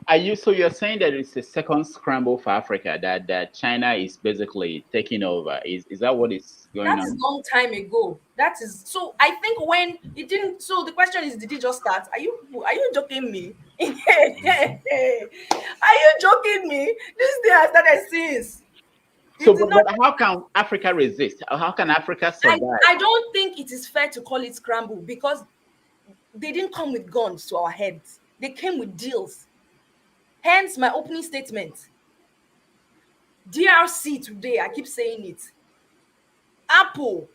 Are you? So you're saying that it's a second scramble for Africa, that China is basically taking over? Is that what is going That is on? long time ago. That is so. I think when it didn't. So the question is, did it just start? Are you joking me? Are you joking me? This day I started since. So, It did not. but how can Africa resist? How can Africa I, survive? I don't think it is fair to call it scramble, because they didn't come with guns to our heads. They came with deals. Hence my opening statement. DRC today, I keep saying it. Apple,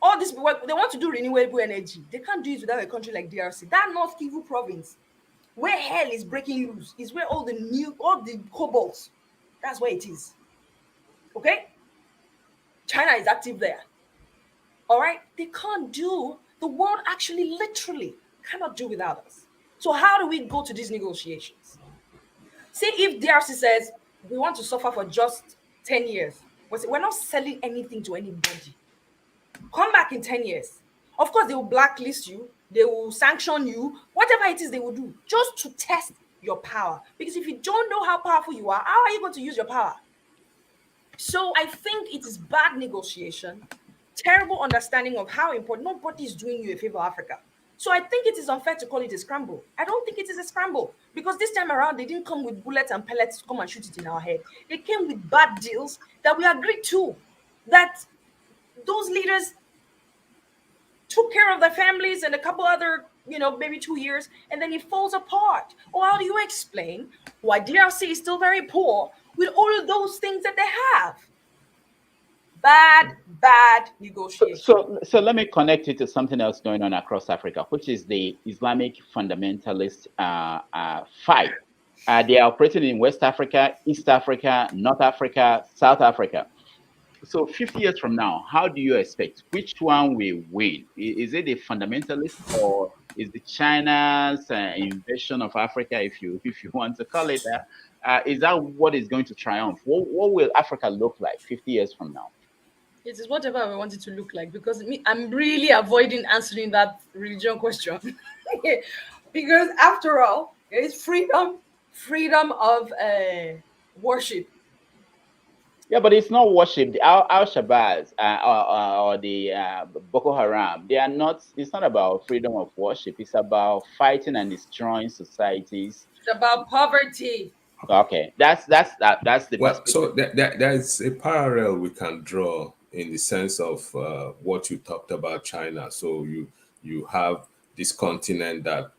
all this, what they want to do renewable energy, they can't do it without a country like DRC. That North Kivu province, where hell is breaking loose, is where all the cobalt, that's where it is. Okay? China is active there. All right? They can't do, the world actually literally cannot do without us. So how do we go to these negotiations? See, if DRC says we want to suffer for just 10 years, we're not selling anything to anybody. Come back in 10 years. Of course, they will blacklist you, they will sanction you, whatever it is they will do, just to test your power. Because if you don't know how powerful you are, how are you going to use your power? So I think it is bad negotiation, terrible understanding of how important. Nobody is doing you a favor, Africa. So I think it is unfair to call it a scramble. I don't think it is a scramble, because this time around they didn't come with bullets and pellets to come and shoot it in our head. They came with bad deals that we agreed to, that those leaders took care of their families and a couple other, maybe 2 years, and then it falls apart. Or how do you explain why DRC is still very poor with all of those things that they have? Bad negotiation. So let me connect it to something else going on across Africa, which is the Islamic fundamentalist fight. They are operating in West Africa, East Africa, North Africa, South Africa. So 50 years from now, how do you expect, which one will win? Is it the fundamentalist, or is it China's invasion of Africa, if you want to call it that? Is that what is going to triumph? What will Africa look like 50 years from now? It is whatever I want it to look like, because I'm really avoiding answering that religion question. Because after all, there is freedom of worship. Yeah, but it's not worship. The Al-Shabaab or the Boko Haram, they are not. It's not about freedom of worship. It's about fighting and destroying societies. It's about poverty. Okay, that's the well. So there's a parallel we can draw in the sense of what you talked about China. So you have this continent that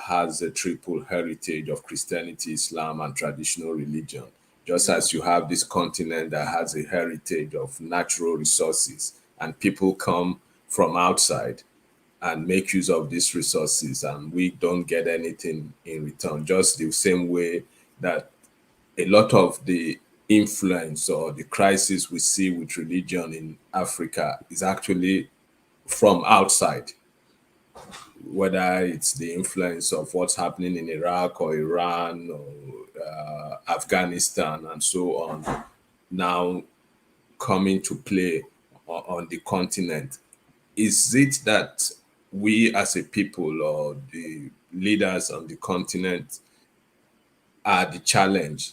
has a triple heritage of Christianity, Islam, and traditional religion. Just as you have this continent that has a heritage of natural resources, and people come from outside and make use of these resources, and we don't get anything in return. Just the same way that a lot of the influence or the crisis we see with religion in Africa is actually from outside, whether it's the influence of what's happening in Iraq or Iran or Afghanistan and so on, now coming to play on the continent. Is it that we as a people, or the leaders on the continent, are the challenge?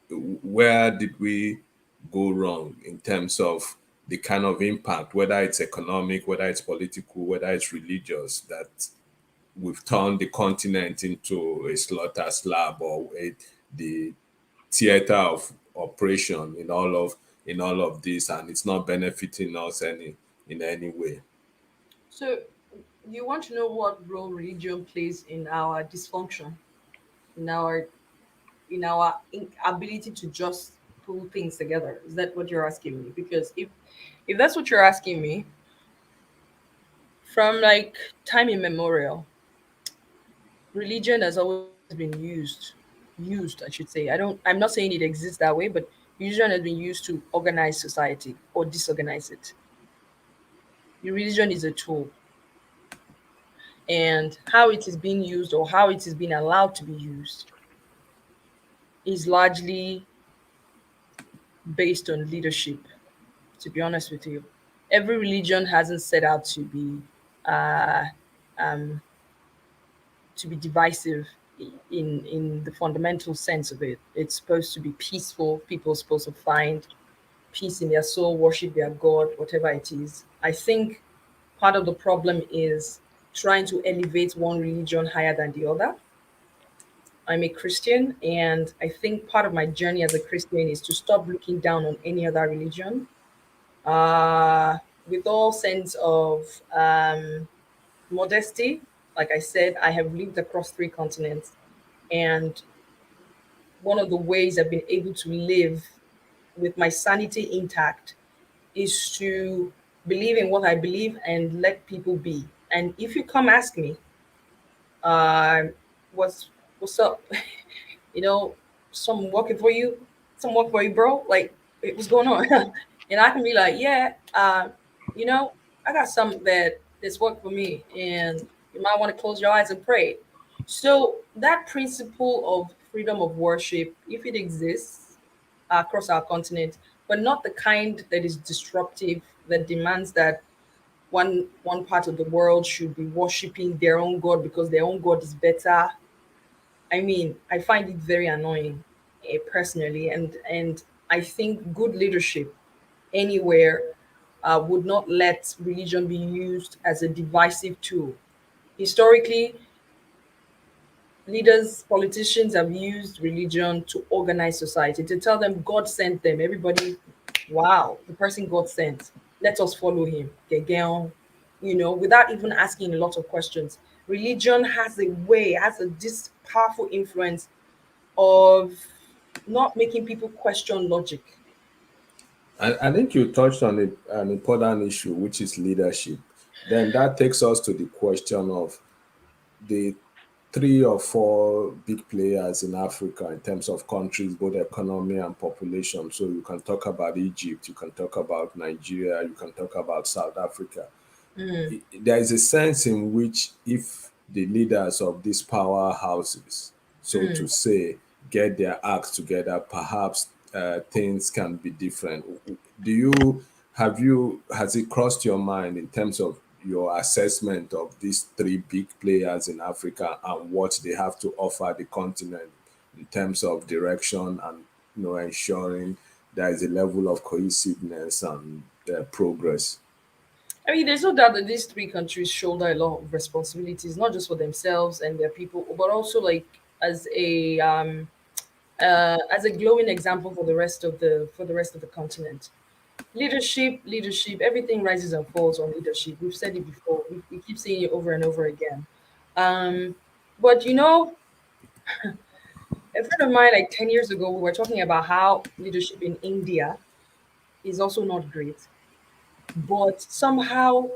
Where did we go wrong in terms of the kind of impact, whether it's economic, whether it's political, whether it's religious, that we've turned the continent into a slaughter slab, or the theater of operation in all of this, and it's not benefiting us in any way? So you want to know what role religion plays in our dysfunction, in our ability to just pull things together? Is that what you're asking me? Because if that's what you're asking me, from like time immemorial, religion has always been used, I should say. I'm not saying it exists that way, but religion has been used to organize society or disorganize it. The religion is a tool, and how it is being used, or how it is being allowed to be used, is largely based on leadership, to be honest with you. Every religion hasn't set out to be divisive in the fundamental sense of it. It's supposed to be peaceful. People are supposed to find peace in their soul, worship their God, whatever it is. I think part of the problem is trying to elevate one religion higher than the other. I'm a Christian, and I think part of my journey as a Christian is to stop looking down on any other religion, with all sense of modesty. Like I said, I have lived across 3 continents, and one of the ways I've been able to live with my sanity intact is to believe in what I believe and let people be. And if you come ask me, uh, what's what's up? you know, some working for you, some work for you, bro. Like, what's going on? and I can be like, yeah, you know, I got something that's worked for me, and you might want to close your eyes and pray. So that principle of freedom of worship, if it exists across our continent, but not the kind that is disruptive, that demands that one part of the world should be worshiping their own god because their own god is better. I mean, I find it very annoying, personally, and I think good leadership anywhere would not let religion be used as a divisive tool. Historically, leaders, politicians have used religion to organize society, to tell them God sent them. Everybody, wow, the person God sent. Let us follow him. Gegeo, without even asking a lot of questions. Religion has a way, has this powerful influence of not making people question logic. I think you touched on an important issue, which is leadership. Then that takes us to the question of the 3 or 4 big players in Africa in terms of countries, both economy and population. So you can talk about Egypt, you can talk about Nigeria, you can talk about South Africa. There is a sense in which if the leaders of these powerhouses, so to say, get their acts together, perhaps things can be different. Do you has it crossed your mind in terms of your assessment of these 3 big players in Africa and what they have to offer the continent in terms of direction and ensuring there is a level of cohesiveness and progress? I mean, there's no doubt that these three countries shoulder a lot of responsibilities, not just for themselves and their people, but also like as a glowing example for the rest of the continent. Leadership, everything rises and falls on leadership. We've said it before. We keep saying it over and over again. Um, but a friend of mine, like 10 years ago, we were talking about how leadership in India is also not great, but somehow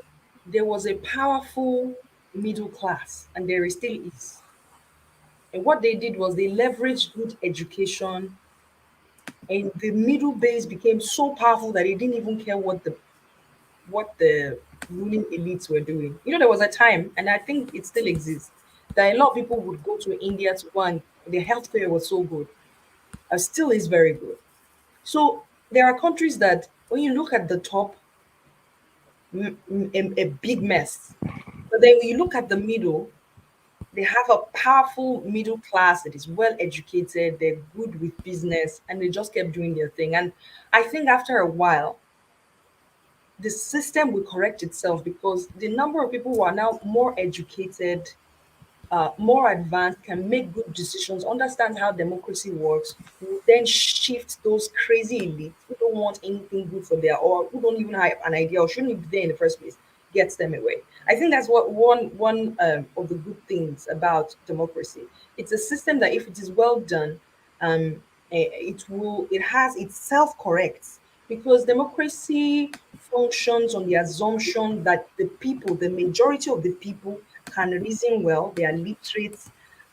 there was a powerful middle class, and there is still is. And what they did was they leveraged good education, and the middle base became so powerful that they didn't even care what the ruling elites were doing. There was a time, and I think it still exists, that a lot of people would go to India to go, and their healthcare was so good, and still is very good. So there are countries that, when you look at the top, a big mess. But then when you look at the middle, they have a powerful middle class that is well educated, they're good with business, and they just kept doing their thing. And I think after a while, the system will correct itself because the number of people who are now more educated, more advanced, can make good decisions, understand how democracy works, will then shift those crazy elites who don't want anything good for their, or who don't even have an idea or shouldn't be there in the first place, gets them away. I think that's what one of the good things about democracy. It's a system that, if it is well done, it self corrects, because democracy functions on the assumption that the majority of the people can reason well, they are literate,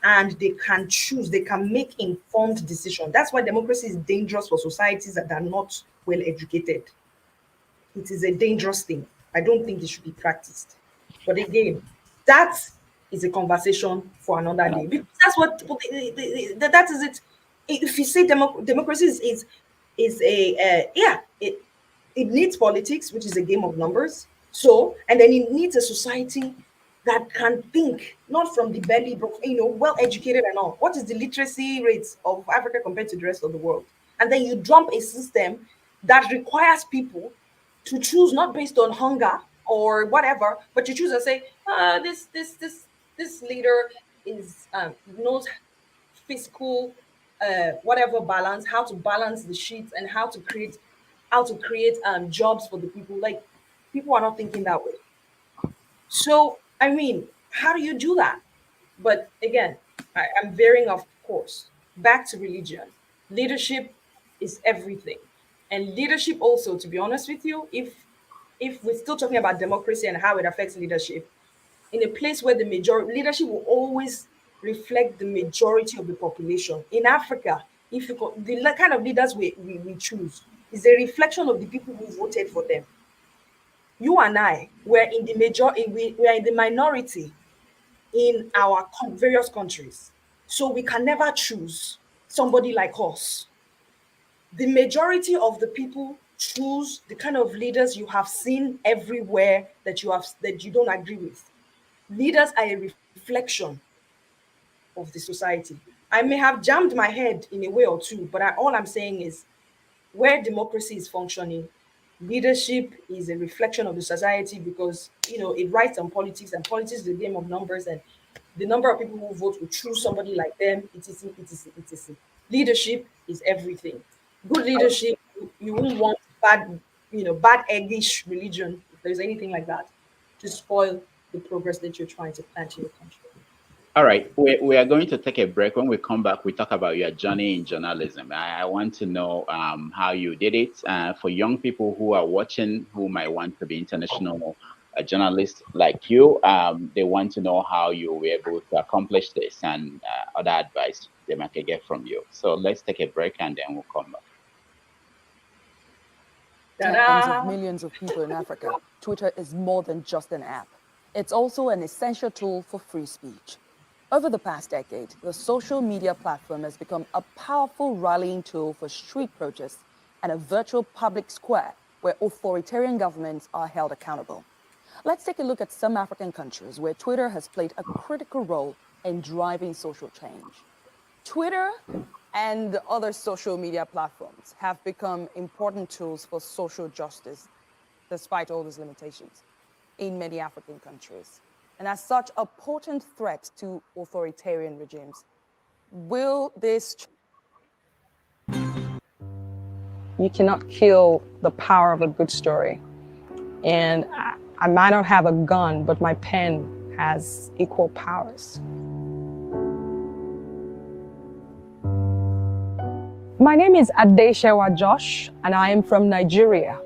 and they can choose, they can make informed decisions. That's why democracy is dangerous for societies that are not well educated. It is a dangerous thing. I don't think it should be practiced. But again, that is a conversation for another day. Because that's what that is it. If you say democracy is a it needs politics, which is a game of numbers. So, and then it needs a society that can think, not from the belly, but well educated and all. What is the literacy rates of Africa compared to the rest of the world? And then you dump a system that requires people to choose, not based on hunger or whatever, but you choose and say, this leader is knows fiscal whatever balance, how to balance the sheets, and how to create jobs for the people. Like, people are not thinking that way. So I mean, how do you do that? But again, I'm veering off course. Back to religion. Leadership is everything. And leadership also, to be honest with you, if if we're still talking about democracy and how it affects leadership, in a place where the majority leadership will always reflect the majority of the population. In Africa, if you the kind of leaders we choose is a reflection of the people who voted for them. You and I were in the we are in the minority in our various countries. So we can never choose somebody like us. The majority of the people choose the kind of leaders you have seen everywhere that you don't agree with. Leaders are a reflection of the society. I may have jammed my head in a way or two, but all I'm saying is where democracy is functioning, leadership is a reflection of the society because it writes on politics, and politics is a game of numbers, and the number of people who vote will choose somebody like them. It is. Leadership is everything. Good leadership, you won't want bad eggish religion, if there's anything like that, to spoil the progress that you're trying to plant in your country. All right, we are going to take a break. When we come back, we talk about your journey in journalism. I want to know how you did it. For young people who are watching, who might want to be international journalists like you, they want to know how you were able to accomplish this and other advice they might get from you. So let's take a break and then we'll come back. Tens of millions of people in Africa, Twitter is more than just an app. It's also an essential tool for free speech. Over the past decade, the social media platform has become a powerful rallying tool for street protests and a virtual public square where authoritarian governments are held accountable. Let's take a look at some African countries where Twitter has played a critical role in driving social change. Twitter and other social media platforms have become important tools for social justice, despite all these limitations, in many African countries, and as such, a potent threat to authoritarian regimes. Will this... You cannot kill the power of a good story. And I might not have a gun, but my pen has equal powers. My name is Adesewa Josh, and I am from Nigeria.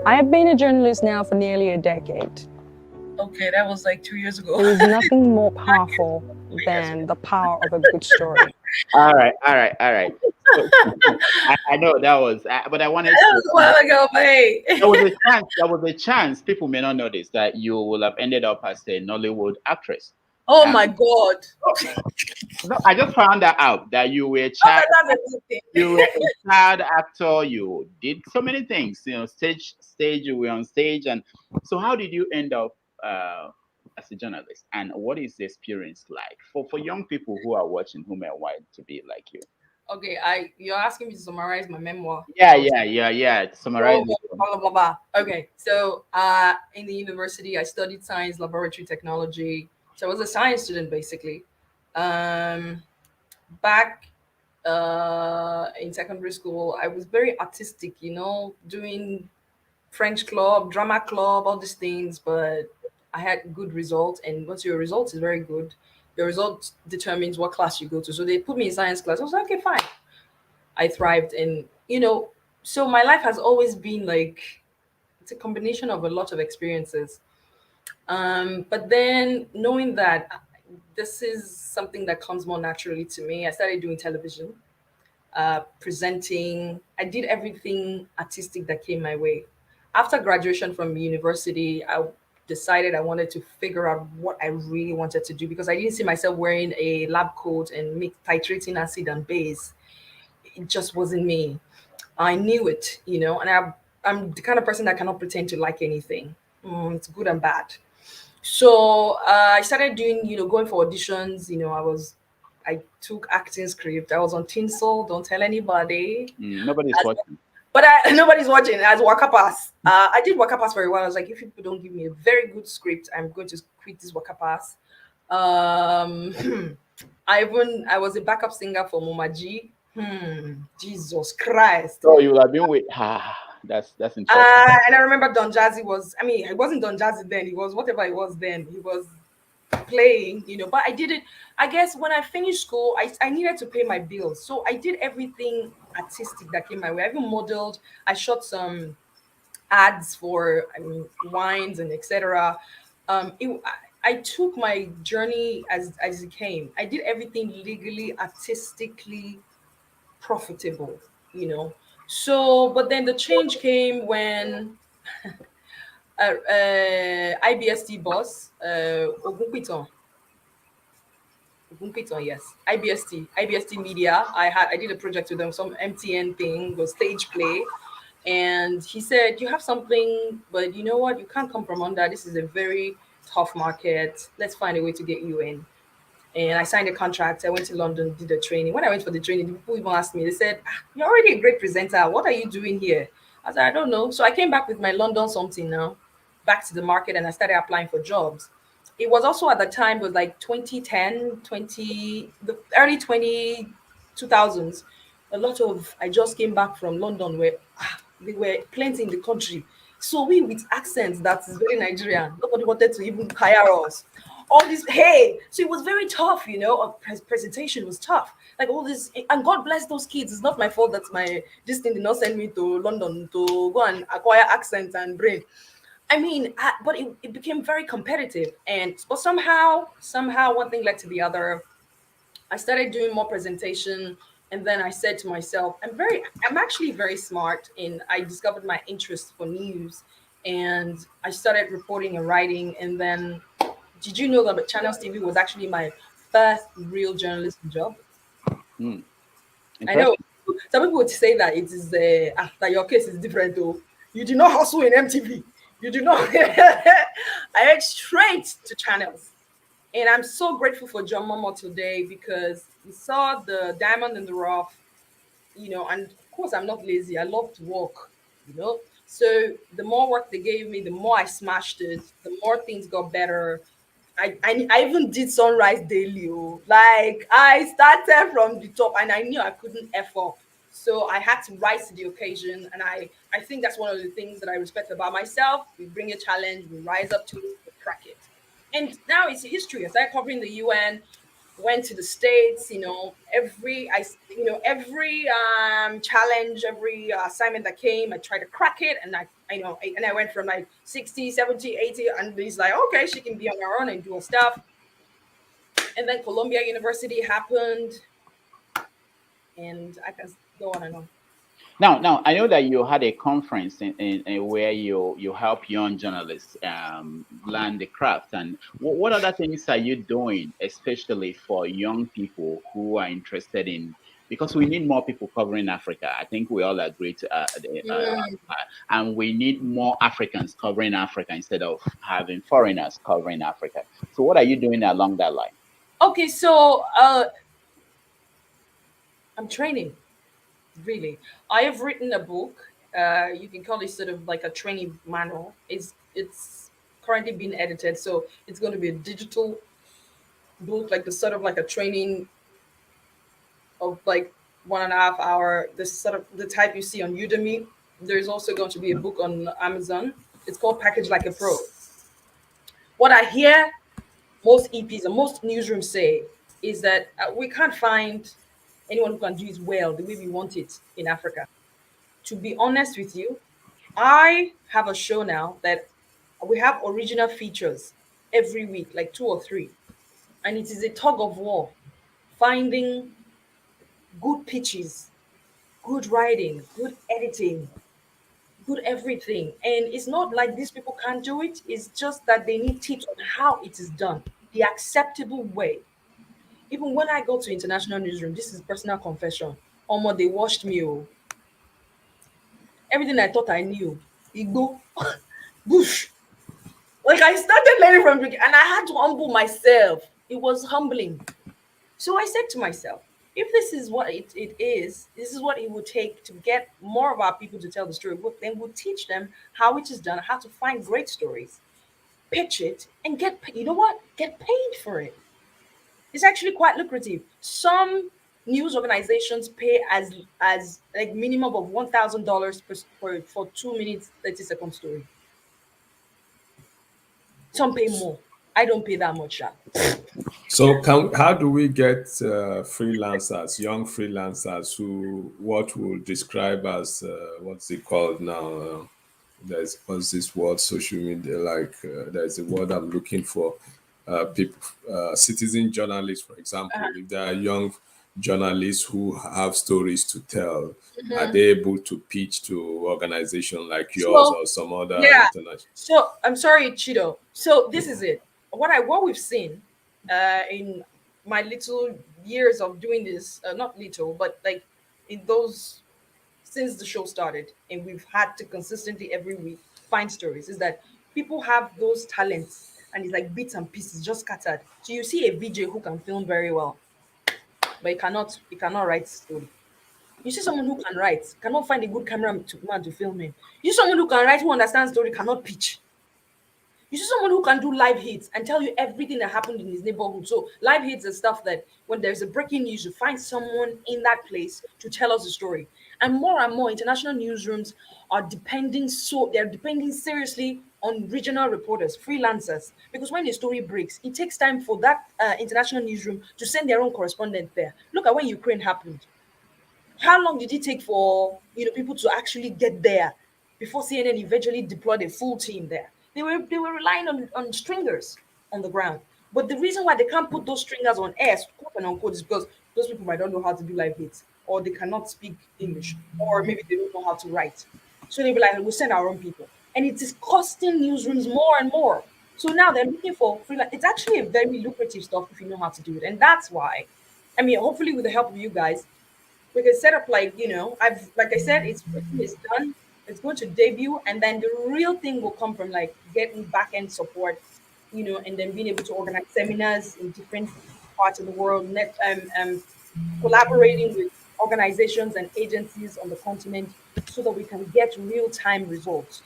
I have been a journalist now for nearly a decade. Okay, that was like 2 years ago. There is nothing more powerful than the power of a good story. All right. So, I know that was, but I wanted that was a while ago, but hey. there was a chance, people may not know this, that you will have ended up as a Nollywood actress. Oh my God. No, I just found that out, that you were a child, you were a child actor, you did so many things, stage, you were on stage. And so how did you end up as a journalist? And what is the experience like for young people who are watching, who may want to be like you? Okay, you're asking me to summarize my memoir. Yeah. Summarize it. Blah, blah, blah. Okay, so in the university, I studied science, laboratory technology. So I was a science student, basically. Back in secondary school, I was very artistic, doing French club, drama club, all these things, but I had good results. And once your result is very good, your result determines what class you go to. So they put me in science class. I was like, okay, fine. I thrived. And, so my life has always been like, it's a combination of a lot of experiences. But then knowing that this is something that comes more naturally to me, I started doing television, presenting. I did everything artistic that came my way. After graduation from university, I decided I wanted to figure out what I really wanted to do because I didn't see myself wearing a lab coat and titrating acid and base. It just wasn't me. I knew it, and I'm the kind of person that cannot pretend to like anything. It's good and bad. So I started doing, going for auditions. I took acting script. I was on Tinsel. Don't tell anybody. Nobody's watching. But nobody's watching. As Waka Pass, I did Waka Pass for a while. I was like, if people don't give me a very good script, I'm going to quit this Waka Pass. I was a backup singer for Momaji. Jesus Christ. So you have been with that's interesting. And I remember Don Jazzy it wasn't Don Jazzy then, he was whatever it was then. He was playing, but I did it. I guess when I finished school, I needed to pay my bills. So I did everything artistic that came my way. I even modeled, I shot some ads for, I mean, wines and etc. I took my journey as it came. I did everything legally, artistically profitable, you know. So, but then the change came when IBST boss, Ogunpiton, yes, IBST Media. I did a project with them, some MTN thing, was stage play, and he said, "You have something, but you know what? You can't come from under. This is a very tough market. Let's find a way to get you in." And I signed a contract. I went to London, did the training. When I went for the training, the people even asked me, they said, "You're already a great presenter. What are you doing here?" I said, "I don't know." So I came back with my London something now, back to the market, and I started applying for jobs. It was also at the time, it was like 2010, the early 2000s. A lot of, I just came back from London where they were plenty in the country. So we with accents that is very Nigerian. Nobody wanted to even hire us. All this, hey, so it was very tough, you know. Presentation was tough, like all this, and God bless those kids. It's not my fault that my this thing did not send me to London to go and acquire accent and brain. I mean, but it became very competitive, and but somehow one thing led to the other. I started doing more presentation, and then I said to myself, I'm actually very smart, and I discovered my interest for news, and I started reporting and writing. And then, did you know that Channels TV was actually my first real journalism job? I know some people would say that it is that your case is different though. You did not hustle in MTV. You did not. I went straight to Channels. And I'm so grateful for John Momo today because he saw the diamond in the rough, you know, and of course I'm not lazy. I love to work, you know. So the more work they gave me, the more I smashed it, the more things got better. I even did Sunrise Daily. Oh. Like I started from the top and I knew I couldn't F up. So I had to rise to the occasion. And I think that's one of the things that I respect about myself. We bring a challenge, we rise up to it, we crack it. And now it's history. I started covering the UN, went to the States, you know, every challenge, every assignment that came, I tried to crack it. And I went from like 60, 70, 80, and he's like, okay, she can be on her own and do her stuff. And then Columbia University happened, and I can go on and on. Now, I know that you had a conference in where you help young journalists learn the craft. And what other things are you doing, especially for young people who are interested in? Because we need more people covering Africa. I think we all agree and we need more Africans covering Africa instead of having foreigners covering Africa. So, what are you doing along that line? Okay, so I'm training. Really, I have written a book. You can call it sort of like a training manual. It's currently being edited, so it's going to be a digital book, like the sort of like a training of like 1.5 hour. This sort of the type you see on Udemy. There's also going to be a book on Amazon. It's called Package Like a Pro. What I hear most EPs and most newsrooms say is that we can't find anyone who can do it well the way we want it in Africa. To be honest with you, I have a show now that we have original features every week, like 2 or 3. And it is a tug of war finding good pitches, good writing, good editing, good everything. And it's not like these people can't do it, it's just that they need tips on how it is done, the acceptable way. Even when I go to international newsroom, this is personal confession. Almost they watched me. Oh. Everything I thought I knew, Igbo, bush. Like I started learning from the beginning, and I had to humble myself. It was humbling. So I said to myself, if this is what it is, this is what it would take to get more of our people to tell the story. Then we'll teach them how it is done, how to find great stories, pitch it, and you know what? Get paid for it. It's actually quite lucrative. Some news organizations pay as like minimum of $1,000 for 2 minutes 30-second story. Some pay more. I don't pay that much. So how do we get freelancers, young freelancers who what we'll describe as what's it called now? there's what's this word, social media, like there's a word I'm looking for. People, citizen journalists, for example, if there are young journalists who have stories to tell, are they able to pitch to organizations like yours So or some other yeah. international? So I'm sorry, Chido. So this is it. What we've seen in my little years of doing this, not little, but like in those since the show started, and we've had to consistently every week find stories, is that people have those talents and it's like bits and pieces just scattered. So you see a VJ who can film very well, but he cannot write story. You see someone who can write, cannot find a good cameraman to film him. You see someone who can write, who understands story, cannot pitch. You see someone who can do live hits and tell you everything that happened in his neighborhood. So live hits and stuff that when there's a breaking news, you find someone in that place to tell us the story. And more international newsrooms are they're depending seriously on regional reporters, freelancers, because when a story breaks, it takes time for that international newsroom to send their own correspondent there. Look at when Ukraine happened. How long did it take for people to actually get there before CNN eventually deployed a full team there? They were relying on stringers on the ground. But the reason why they can't put those stringers on air, quote and unquote, is because those people might not know how to do live hits, or they cannot speak English, or maybe they don't know how to write. So they'll be like, we'll send our own people. And it is costing newsrooms more and more. So now they're looking for freelance. It's actually a very lucrative stuff if you know how to do it. And that's why, I mean, hopefully with the help of you guys, we can set up like I've like I said, it's written, it's done, it's going to debut, and then the real thing will come from like getting back end support, and then being able to organize seminars in different parts of the world, collaborating with organizations and agencies on the continent so that we can get real time results.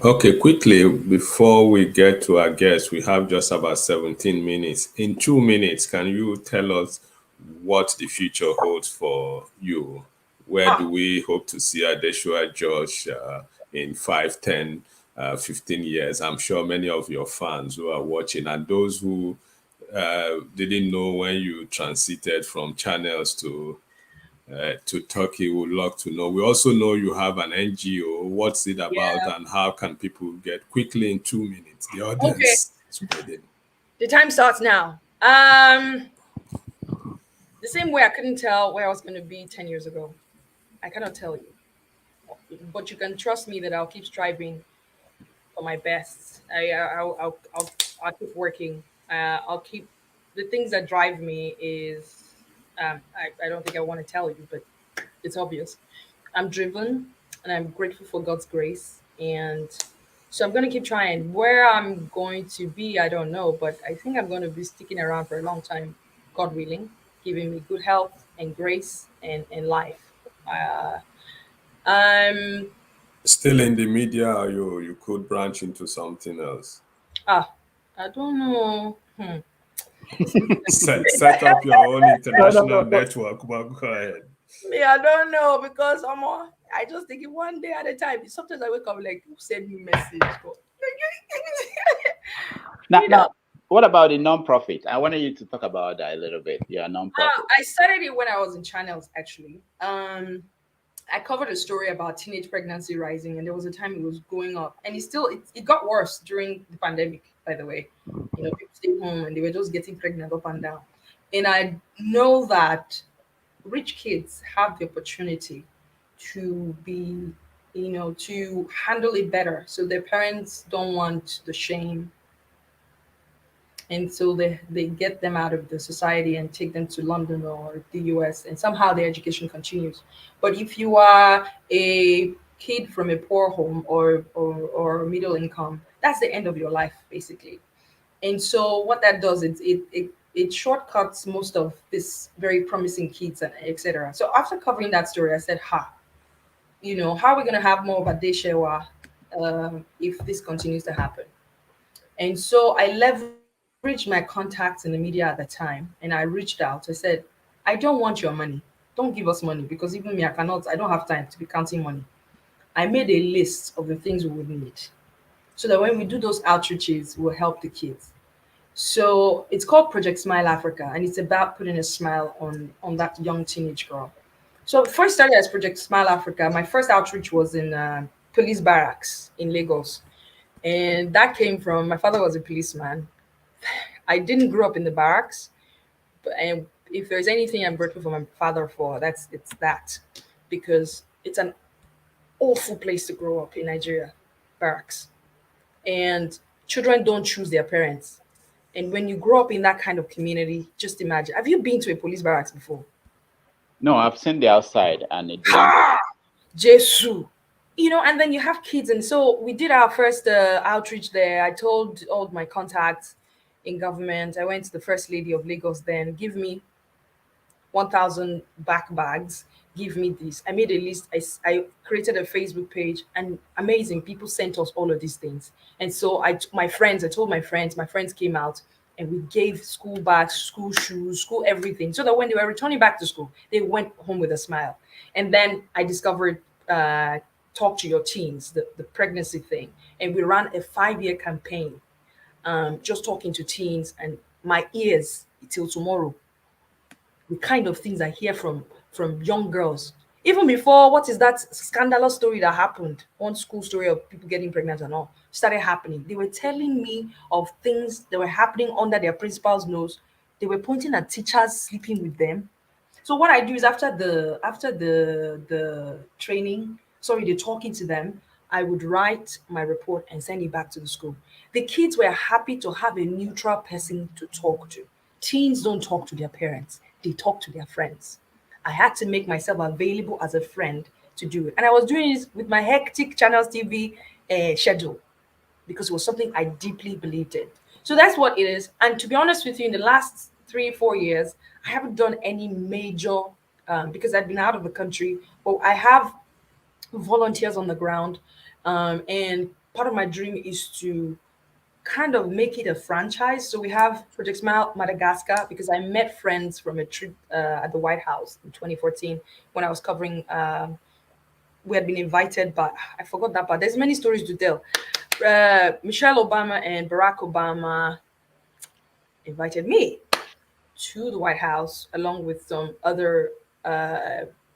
Okay, quickly, before we get to our guests, we have just about 17 minutes. In 2 minutes, can you tell us what the future holds for you? Where do we hope to see Adesewa Josh in 5, 10, 15 years? I'm sure many of your fans who are watching and those who didn't know when you transited from channels to Turkey would love to know. We also know you have an NGO. What's it about, Yeah. and how can people get quickly in 2 minutes? The Okay. audience is waiting. The time starts now. The same way I couldn't tell where I was going to be 10 years ago. I cannot tell you. But you can trust me that I'll keep striving for my best. I'll keep working. I'll keep the things that drive me is I don't think I want to tell you, but it's obvious. I'm driven and I'm grateful for God's grace. And so I'm going to keep trying. Where I'm going to be, I don't know, but I think I'm going to be sticking around for a long time, God willing, giving me good health and grace and life. I'm Still in the media, or you could branch into something else. I don't know. Set up your own international network, but go ahead. Me, I don't know because I just take it one day at a time. Sometimes I wake up like, who send me message? Now, what about the non-profit? I wanted you to talk about that a little bit. Your non-profit. I started it when I was in channels, actually. I covered a story about teenage pregnancy rising, and there was a time it was going up, and it got worse during the pandemic. By the way, people stayed home and they were just getting pregnant up and down. And I know that rich kids have the opportunity to be, to handle it better. So their parents don't want the shame. And so they get them out of the society and take them to London or the US, and somehow their education continues. But if you are a kid from a poor home or middle income, that's the end of your life, basically. And so what that does is it shortcuts most of this very promising kids and etc. So after covering that story, I said, how are we going to have more of a Adesewa if this continues to happen? And so I leveraged my contacts in the media at the time, and I reached out. I said, I don't want your money. Don't give us money, because even me, I don't have time to be counting money. I made a list of the things we would need so that when we do those outreaches, we'll help the kids. So it's called Project Smile Africa, and it's about putting a smile on that young teenage girl. So first started as Project Smile Africa. My first outreach was in police barracks in Lagos. And that came from my father was a policeman. I didn't grow up in the barracks, but and if there's anything I'm grateful for my father for, it's that, because it's an awful place to grow up in Nigeria, barracks, and children don't choose their parents. And when you grow up in that kind of community, just imagine. Have you been to a police barracks before? No, I've seen the outside and it didn't. Jesu. And then you have kids. And so we did our first outreach there. I told all my contacts in government. I went to the First Lady of Lagos then, give me 1,000 bags, give me this. I made a list. I created a Facebook page, and amazing people sent us all of these things. And so I told my friends came out, and we gave school bags, school shoes, school everything, so that when they were returning back to school, they went home with a smile. And then I discovered Talk to Your Teens, the pregnancy thing. And we ran a 5-year campaign, just talking to teens, and my ears till tomorrow, the kind of things I hear from young girls. Even before, what is that scandalous story that happened? One school story of people getting pregnant and all started happening. They were telling me of things that were happening under their principal's nose. They were pointing at teachers sleeping with them. So what I do is after the training, they're talking to them, I would write my report and send it back to the school. The kids were happy to have a neutral person to talk to. Teens don't talk to their parents, they talk to their friends. I had to make myself available as a friend to do it. And I was doing this with my hectic Channels TV schedule, because it was something I deeply believed in. So that's what it is. And to be honest with you, in the last 3-4 years, I haven't done any major, because I've been out of the country, but I have volunteers on the ground. And part of my dream is to kind of make it a franchise. So we have Project Smile Madagascar, because I met friends from a trip at the White House in 2014 when I was covering. We had been invited, but I forgot that part. There's many stories to tell. Michelle Obama and Barack Obama invited me to the White House along with some other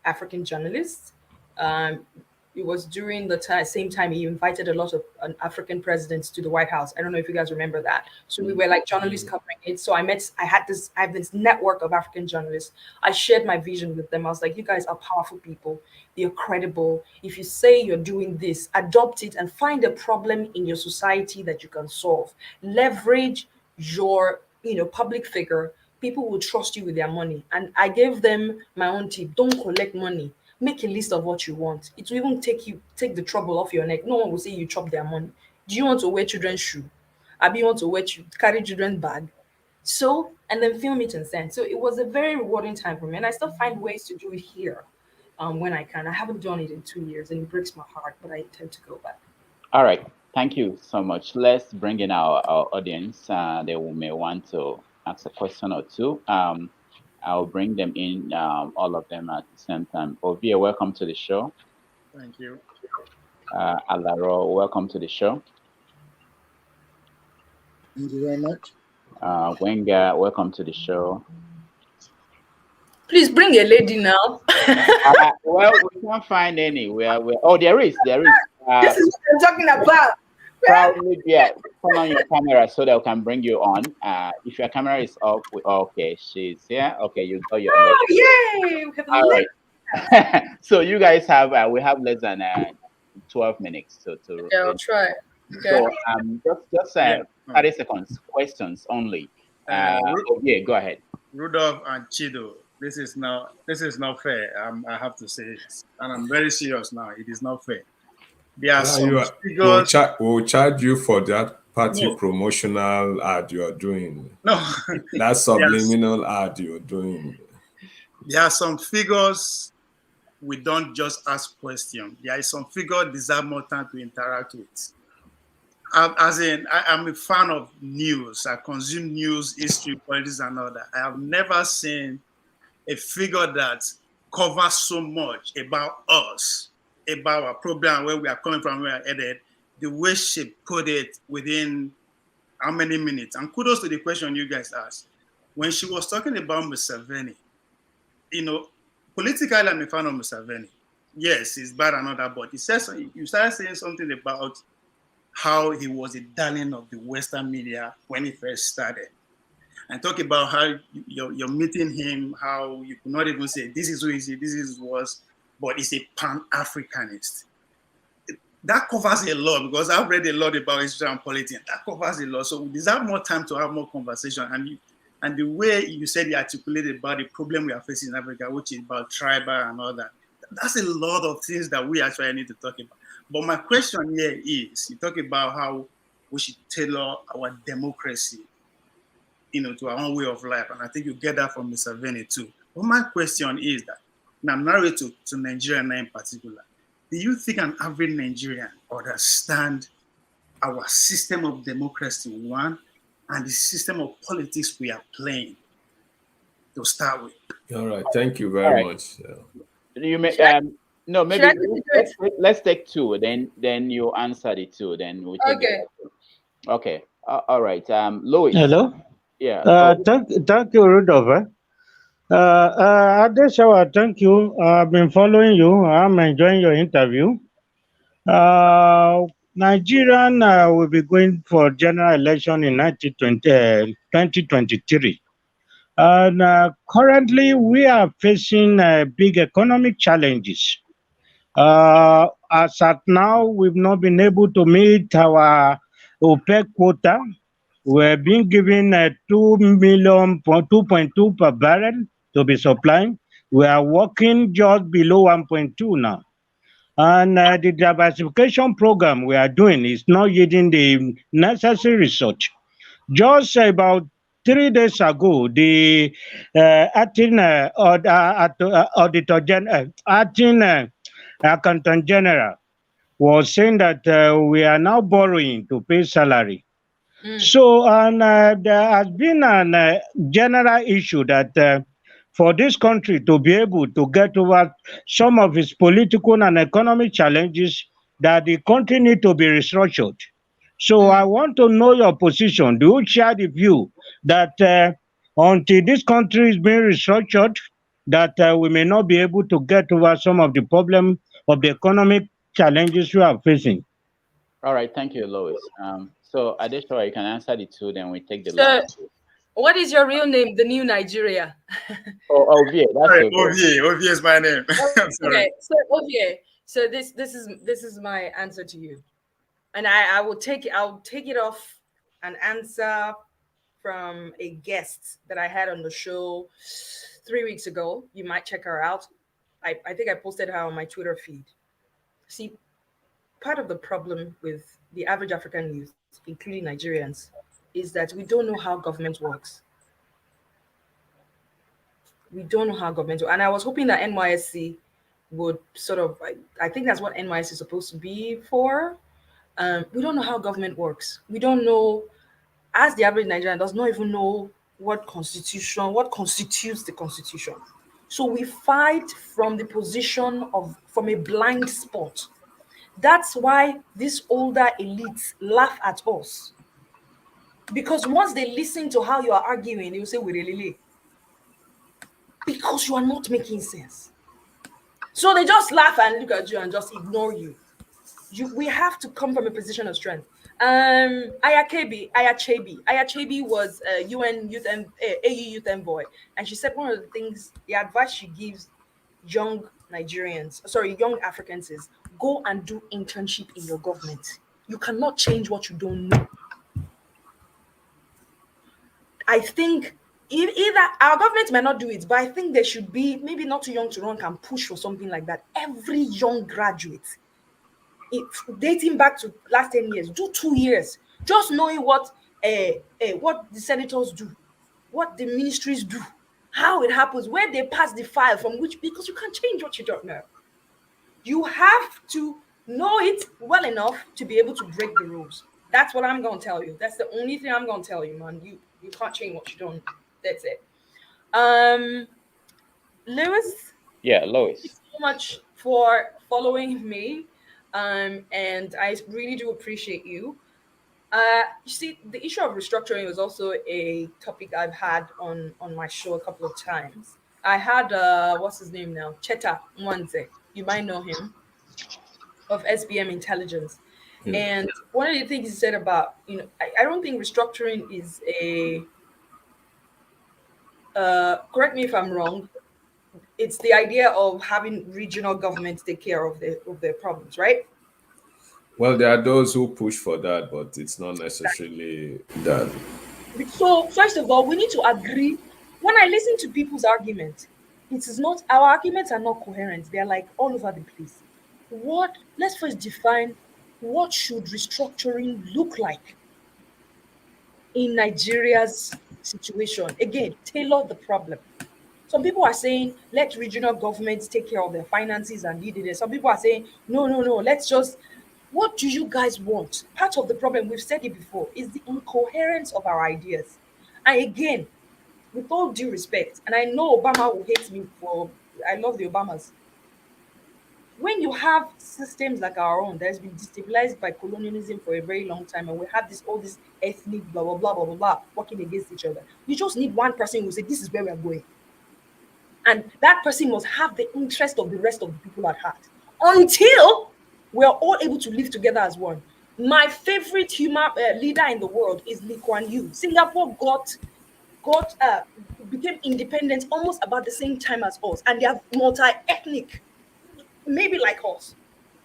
African journalists. It was during the same time he invited a lot of African presidents to the White House. I don't know if you guys remember that. So we were like journalists covering it. So I have this network of African journalists. I shared my vision with them. I was like, you guys are powerful people. You're credible. If you say you're doing this, adopt it and find a problem in your society that you can solve. Leverage your, public figure. People will trust you with their money. And I gave them my own tip. Don't collect money. Make a list of what you want. It will even take the trouble off your neck. No one will say you chop their money. Do you want to wear children's shoe? Abi, you want to carry children's bag? So, and then film it and send. So it was a very rewarding time for me. And I still find ways to do it here when I can. I haven't done it in 2 years and it breaks my heart, but I intend to go back. All right. Thank you so much. Let's bring in our audience. They may want to ask a question or two. I'll bring them in, all of them at the same time. Ovia, welcome to the show. Thank you. Alaro, welcome to the show. Thank you very much. Wenga, welcome to the show. Please bring a lady now. Well, we can't find any. There is. This is what I'm talking about. Probably, yeah. Turn on your camera so that we can bring you on. If your camera is off, okay, she's here. Okay, you got your. Oh, yay! We have all right. So you guys have we have less than 12 minutes to. Yeah, I'll try. Okay. So just 30 seconds. Questions only. Yeah, go ahead. Rudolf and Chido, this is not fair. I have to say it, and I'm very serious now. It is not fair. There are some figures. We'll charge you for that party promotional ad you're doing. No. That subliminal ad you're doing. There are some figures we don't just ask questions. There is some figure deserve more time to interact with. I'm a fan of news. I consume news, history, politics, and all that. I have never seen a figure that covers so much about us, about our problem, where we are coming from, where we are headed, the way she put it within how many minutes. And kudos to the question you guys asked. When she was talking about Museveni, politically I'm a fan of Museveni. yes, he's bad and all that, but you started saying something about how he was a darling of the Western media when he first started. And talk about how you're meeting him, how you could not even say, this is who he is, this is who was, but he's a Pan-Africanist. That covers a lot, because I've read a lot about history and politics. That covers a lot. So we deserve more time to have more conversation. And the way you said you articulated about the problem we are facing in Africa, which is about tribal and all that, that's a lot of things that we actually need to talk about. But my question here is, you talk about how we should tailor our democracy, to our own way of life. And I think you get that from Mr. Veni too. But my question is that, now I'm narrowing to Nigeria in particular. Do you think an average Nigerian understand our system of democracy, one, and the system of politics we are playing to start with? All right, thank you very much. You may no, maybe let's take two. Then you answer the two. Then we take okay. All right. Louis. Hello. Yeah. Thank you, Rudolf. Adesewa, thank you. I've been following you. I'm enjoying your interview. Nigerian will be going for general election in 2023. And currently, we are facing big economic challenges. As at now, we've not been able to meet our OPEC quota. We're being given 2.2 per barrel to be supplying. We are working just below 1.2 now. And the diversification program we are doing is not yielding the necessary research. Just about 3 days ago, the acting accountant general was saying that we are now borrowing to pay salary. So, and there has been a general issue that for this country to be able to get over some of its political and economic challenges, that the country need to be restructured. So I want to know your position. Do you share the view that until this country is being restructured, that we may not be able to get over some of the problem of the economic challenges we are facing? All right, thank you, Lois. So Adesewa, you can answer the two, then we take the last. What is your real name, the new Nigeria? Ovie, that's Ovie. Ovie is my name. Okay, so Ovie, so this is my answer to you, and I'll take it off an answer from a guest that I had on the show 3 weeks ago. You might check her out. I think I posted her on my Twitter feed. See, part of the problem with the average African youth, including Nigerians, is that we don't know how government works. We don't know how government works. And I was hoping that NYSC would sort of, I think that's what NYSC is supposed to be for. We don't know how government works. We don't know, as the average Nigerian does not even know what constitutes the constitution. So we fight from a blind spot. That's why these older elites laugh at us. Because once they listen to how you are arguing, they will say, because you are not making sense. So they just laugh and look at you and just ignore you. We have to come from a position of strength. Ayachebi was a UN youth and AU youth envoy, and she said one of the advice she gives young Africans is go and do internship in your government. You cannot change what you don't know. I think either our government may not do it, but I think they should be maybe not too young to run and push for something like that. Every young graduate, dating back to last 10 years, do 2 years, just knowing what the senators do, what the ministries do, how it happens, where they pass the file from which, because you can't change what you don't know. You have to know it well enough to be able to break the rules. That's what I'm going to tell you. That's the only thing I'm going to tell you, man. You can't change what you don't. That's it. Lewis? Yeah, Lois. Thank you so much for following me. And I really do appreciate you. You see, the issue of restructuring was also a topic I've had on my show a couple of times. I had what's his name now? Cheta Mwanze You might know him, of SBM Intelligence. Hmm. And one of the things he said about, I don't think restructuring is a, correct me if I'm wrong, it's the idea of having regional governments take care of their problems, right? Well, there are those who push for that, but it's not necessarily done. So first of all, we need to agree. When I listen to people's argument, it is not, our arguments are not coherent. They're like all over the place. Let's first define what should restructuring look like in Nigeria's situation. Again, tailor the problem. Some people are saying let regional governments take care of their finances and lead it. Some people are saying no, no, no. Let's just. What do you guys want? Part of the problem, we've said it before, is the incoherence of our ideas. And again, with all due respect, and I know Obama will hate me for. I love the Obamas. When you have systems like our own that has been destabilized by colonialism for a very long time, and we have this all this ethnic blah blah blah blah blah blah working against each other, you just need one person who say this is where we are going, and that person must have the interest of the rest of the people at heart until we're all able to live together as one. My favorite human leader in the world is Lee Kuan Yew. Singapore got became independent almost about the same time as us, and they are multi-ethnic, maybe like us.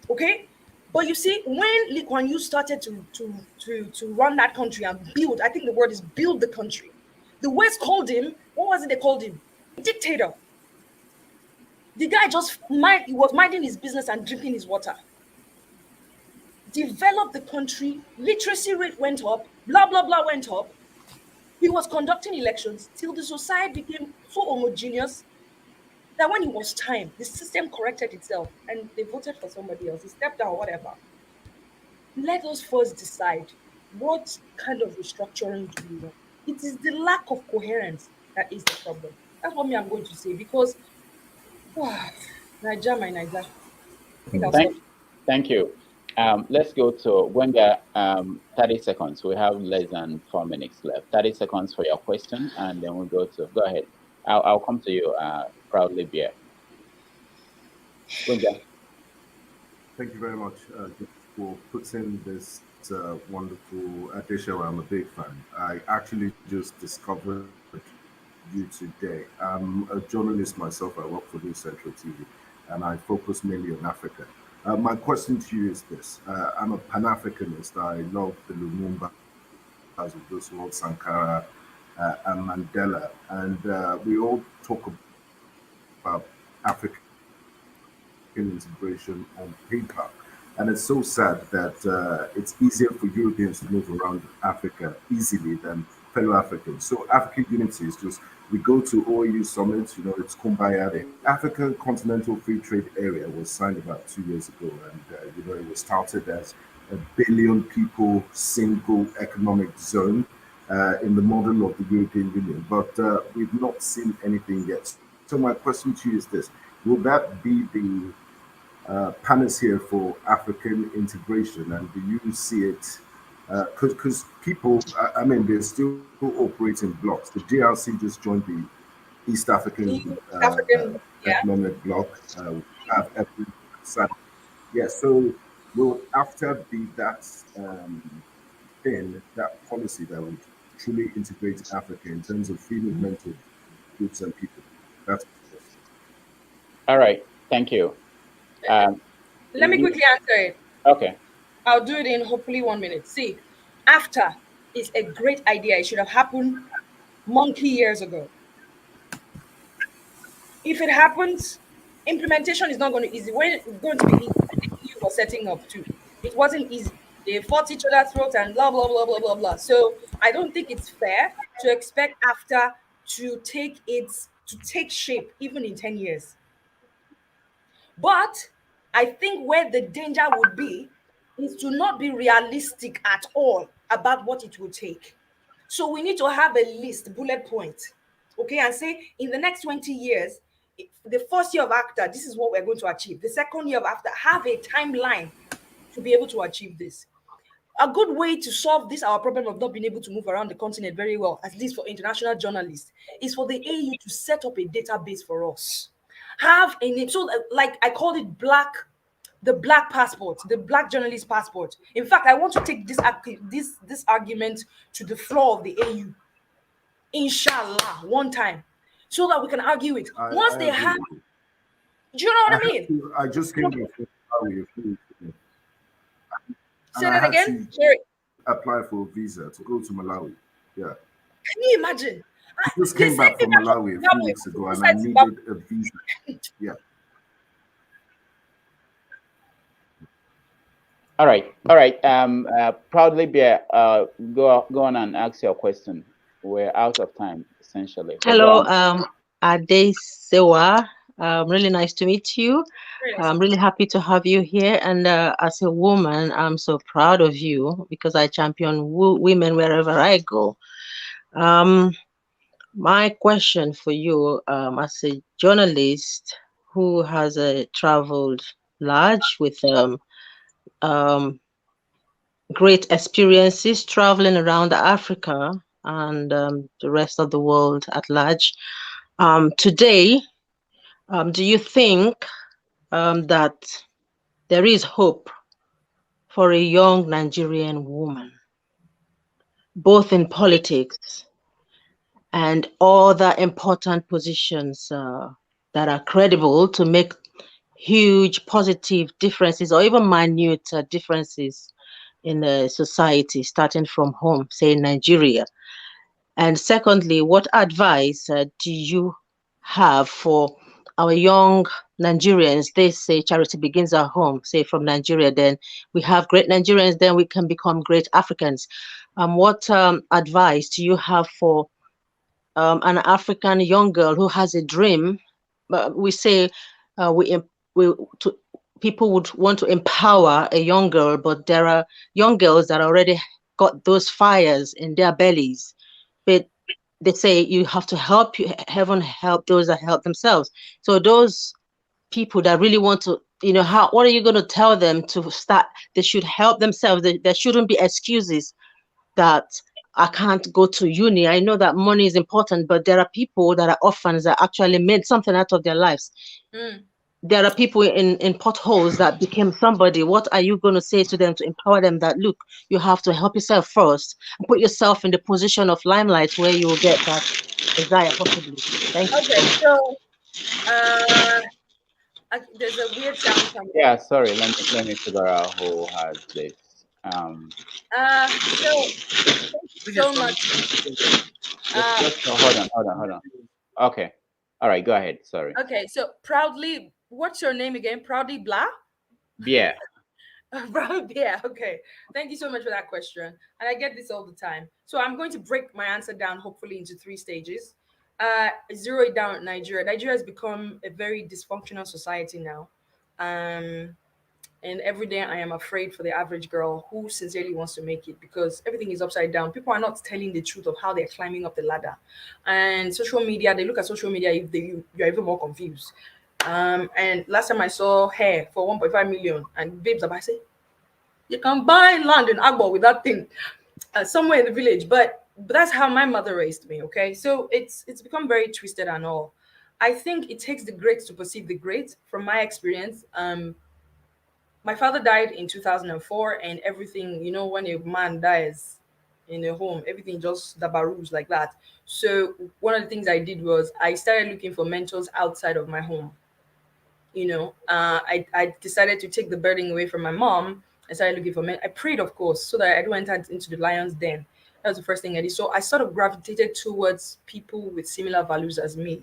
Okay, but you see, when Lee Kuan Yew started to run that country and build, I think the word is build the country. The West called him, what was it they called him? Dictator. The guy he was minding his business and drinking his water. Developed the country, literacy rate went up, blah blah blah went up. He was conducting elections till the society became so homogeneous that when it was time, the system corrected itself and they voted for somebody else. He stepped down, whatever. Let us first decide what kind of restructuring do we want. It is the lack of coherence that is the problem. That's what I'm going to say because Niger, my Niger. I think I'll stop. Thank you. Let's go to when there are 30 seconds. We have less than 4 minutes left. 30 seconds for your question, and then we'll go ahead. I'll come to you, proudly, Beer. Thank you very much for putting this wonderful Adesewa. I'm a big fan. I actually just discovered you today. I'm a journalist myself. I work for News Central TV, and I focus mainly on Africa. My question to you is this. I'm a Pan-Africanist. I love the Lumumba of those world, Sankara and Mandela. And we all talk about African integration on paper. And it's so sad that it's easier for Europeans to move around Africa easily than fellow Africans. So African unity is just, we go to OAU summits, it's Kumbaya. The African Continental Free Trade Area was signed about 2 years ago. And, it was started as a billion people single economic zone in the model of the European Union. But we've not seen anything yet. So my question to you is this. Will that be the panacea for African integration? And do you see it? Because people, they're still operating blocks. The DRC just joined the East African Economic Bloc. Have every side. Yeah, so will AFTA be that thing, that policy that would truly integrate Africa in terms of free movement of goods and people? That's all right. Thank you. Let me quickly answer it. Okay. I'll do it in hopefully 1 minute. See, AFTA is a great idea. It should have happened monkey years ago. If it happens, implementation is not going to be easy. When it's going to be easy, the EU was setting up too. It wasn't easy. They fought each other's throats and blah blah blah blah blah blah. So I don't think it's fair to expect AFTA to take shape even in 10 years. But I think where the danger would be is to not be realistic at all about what it will take. So we need to have a list, bullet point, okay, and say in the next 20 years, the first year of AFTA, this is what we're going to achieve. The second year of AFTA, have a timeline to be able to achieve this. A good way to solve this, our problem of not being able to move around the continent very well, at least for international journalists, is for the AU to set up a database for us. have a name. So like I called it the black passport, the black journalist passport. In fact, I want to take this argument to the floor of the AU, inshallah, one time, so that we can argue it. Once they have, do you know what I mean? I just came here from Malawi a few weeks ago. Say that again. Sorry. Apply for a visa to go to Malawi. Yeah. Can you imagine? I just came back from Malawi a few weeks ago and I needed a visa. Yeah. All right. Proudly Bear, go on and ask your question. We're out of time, essentially. Hello, Adesewa. Really nice to meet you. I'm really happy to have you here. And as a woman, I'm so proud of you because I champion women wherever I go. My question for you, as a journalist who has traveled large with great experiences traveling around Africa and the rest of the world at large. Today, do you think that there is hope for a young Nigerian woman, both in politics and other important positions that are credible to make huge positive differences or even minute differences in the society, starting from home, say in Nigeria? And secondly, what advice do you have for our young Nigerians? They say charity begins at home, say from Nigeria, then we have great Nigerians, then we can become great Africans. What advice do you have for an African young girl who has a dream? We say people would want to empower a young girl, but there are young girls that already got those fires in their bellies. But they say you have to help heaven help those that help themselves. So those people that really want to, what are you going to tell them to start? They should help themselves. There shouldn't be excuses that I can't go to uni. I know that money is important, but there are people that are orphans that actually made something out of their lives. There are people in potholes that became somebody. What are you going to say to them to empower them that, look, you have to help yourself first and put yourself in the position of limelight where you will get that desire possibly? Thank you. Okay, so there's a weird sound coming. Yeah, sorry. Let me figure out who has this. So thank you so much. Hold on. Okay. All right, go ahead. Sorry. Okay, so Proudly, what's your name again? Proudly Blah? Yeah. Yeah, okay. Thank you so much for that question. And I get this all the time. So I'm going to break my answer down, hopefully, into 3 stages. Zero it down at Nigeria. Nigeria has become a very dysfunctional society now. And every day I am afraid for the average girl who sincerely wants to make it, because everything is upside down. People are not telling the truth of how they're climbing up the ladder. And social media, they look at social media, you're even more confused. And last time I saw hair for 1.5 million, and babes, I say, you can buy land in Agbo with that thing somewhere in the village. But that's how my mother raised me, okay? So it's become very twisted and all. I think it takes the great to perceive the great. From my experience, my father died in 2004, and everything, when a man dies in a home, everything just dabaroos like that. So one of the things I did was I started looking for mentors outside of my home. I decided to take the burden away from my mom. I started looking for men. I prayed, of course, so that I don't enter into the lion's den. That was the first thing I did. So I sort of gravitated towards people with similar values as me.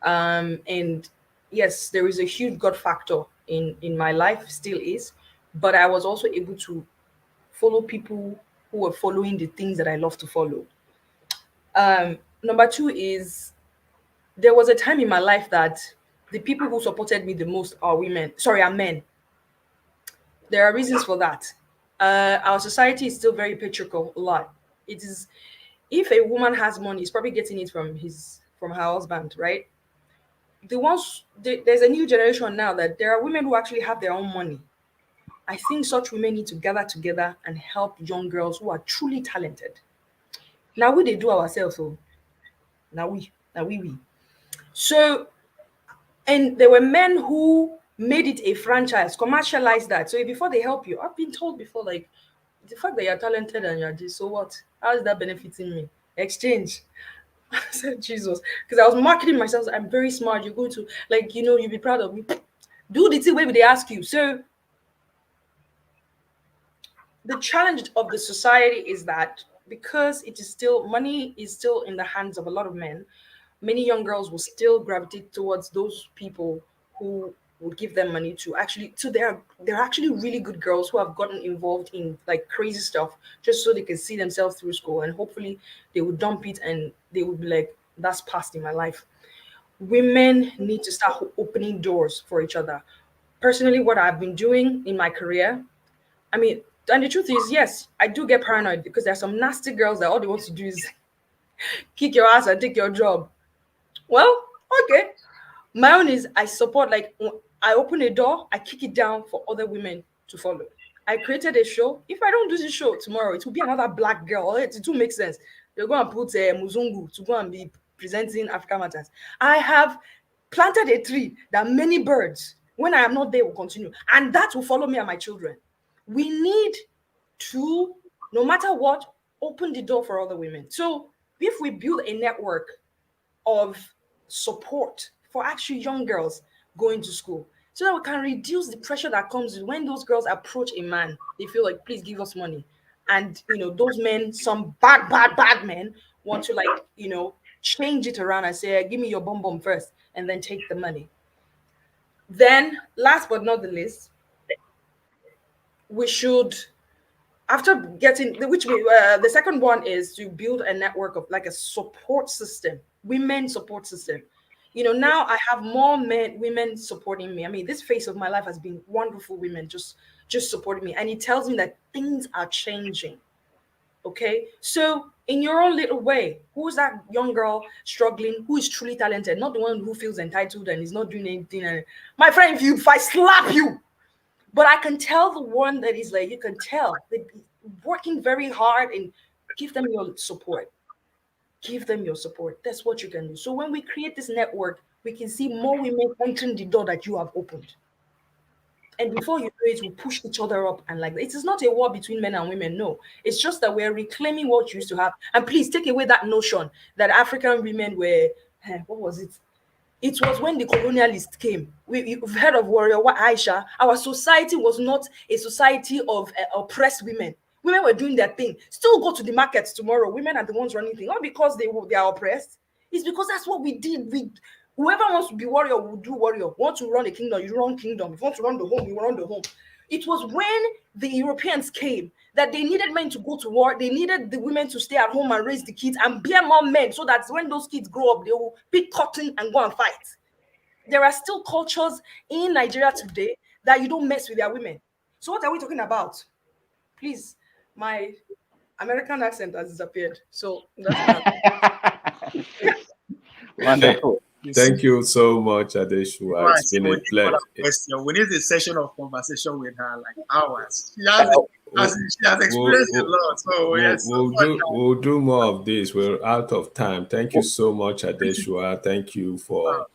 And yes, there is a huge God factor in my life, still is, but I was also able to follow people who were following the things that I love to follow. Number 2 is, there was a time in my life that the people who supported me the most are men. There are reasons for that. Our society is still very patriarchal a lot. It is, if a woman has money, she's probably getting it from her husband, right? There's a new generation now that there are women who actually have their own money. I think such women need to gather together and help young girls who are truly talented. Now they do ourselves, so now we. So And there were men who made it a franchise, commercialized that. So before they help you, I've been told before, like, the fact that you're talented and you're this, so what? How is that benefiting me? Exchange. I said, Jesus. Because I was marketing myself. I'm very smart. You're going to, like, you'll be proud of me. Do the thing where they ask you. So the challenge of the society is that because it is still, money is still in the hands of a lot of men, many young girls will still gravitate towards those people who would give them money to actually, so they're actually really good girls who have gotten involved in like crazy stuff just so they can see themselves through school, and hopefully they would dump it and they would be like, that's past in my life. Women need to start opening doors for each other. Personally, what I've been doing in my career, I mean, and the truth is, yes, I do get paranoid because there's some nasty girls that all they want to do is kick your ass and take your job. Well, okay. My own is I support, like, I open a door, I kick it down for other women to follow. I created a show. If I don't do this show tomorrow, it will be another black girl. It will make sense. They're going to put Muzungu to go and be presenting Africa Matters. I have planted a tree that many birds, when I am not there, will continue. And that will follow me and my children. We need to, no matter what, open the door for other women. So if we build a network of support for actually young girls going to school, so that we can reduce the pressure that comes when those girls approach a man, they feel like, please give us money. And those men, some bad men, want to, like, change it around and say, give me your bum first and then take the money. Then last but not the least, we should, after getting the second one is to build a network of like a support system, women support system. Now I have more women supporting me. I mean, this phase of my life has been wonderful. Women just supporting me, and it tells me that things are changing. Okay, so in your own little way, who's that young girl struggling, who is truly talented, not the one who feels entitled and is not doing anything? And my friend, if I slap you, but I can tell the one that is like, you can tell they're working very hard, and give them your support. Give them your support. That's what you can do. So when we create this network, we can see more women entering the door that you have opened. And before you know it, we push each other up. And like, it is not a war between men and women. No, it's just that we're reclaiming what used to have. And please take away that notion that African women were, what was it? It was when the colonialists came. You've heard of Warrior Aisha. Our society was not a society of oppressed women. Women were doing their thing. Still go to the markets tomorrow. Women are the ones running things. Not because they are oppressed. It's because that's what we did. Whoever wants to be warrior will do warrior. Want to run a kingdom, you run kingdom. If you want to run the home, you run the home. It was when the Europeans came that they needed men to go to war. They needed the women to stay at home and raise the kids and bear more men, so that when those kids grow up, they will pick cotton and go and fight. There are still cultures in Nigeria today that you don't mess with their women. So what are we talking about? Please, my American accent has disappeared. So that's Wonderful. Thank you so much, Adesewa. Right, It's been a pleasure. We need a session of conversation with her, like hours. She has experienced a lot. So we'll do more of this. We're out of time. Thank you so much, Adesewa. Thank you for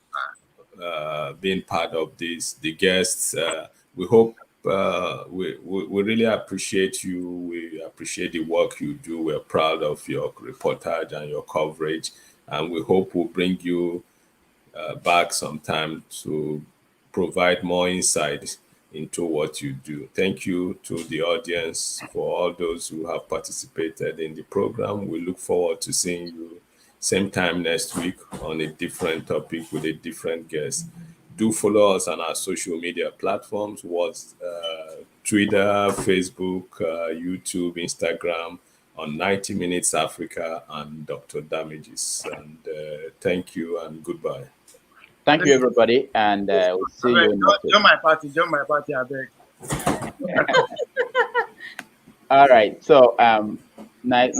being part of this. The guests. We hope we really appreciate you. We appreciate the work you do. We're proud of your reportage and your coverage, and we hope we'll bring you back sometime to provide more insight into what you do. Thank you to the audience for all those who have participated in the program. We look forward to seeing you same time next week on a different topic with a different guest. Do follow us on our social media platforms, Twitter, Facebook, YouTube, Instagram, on 90 Minutes Africa and Dr. Damages. And thank you and goodbye. Thank you, everybody, and we'll see you in next week. Join my party, I beg. All right, so nice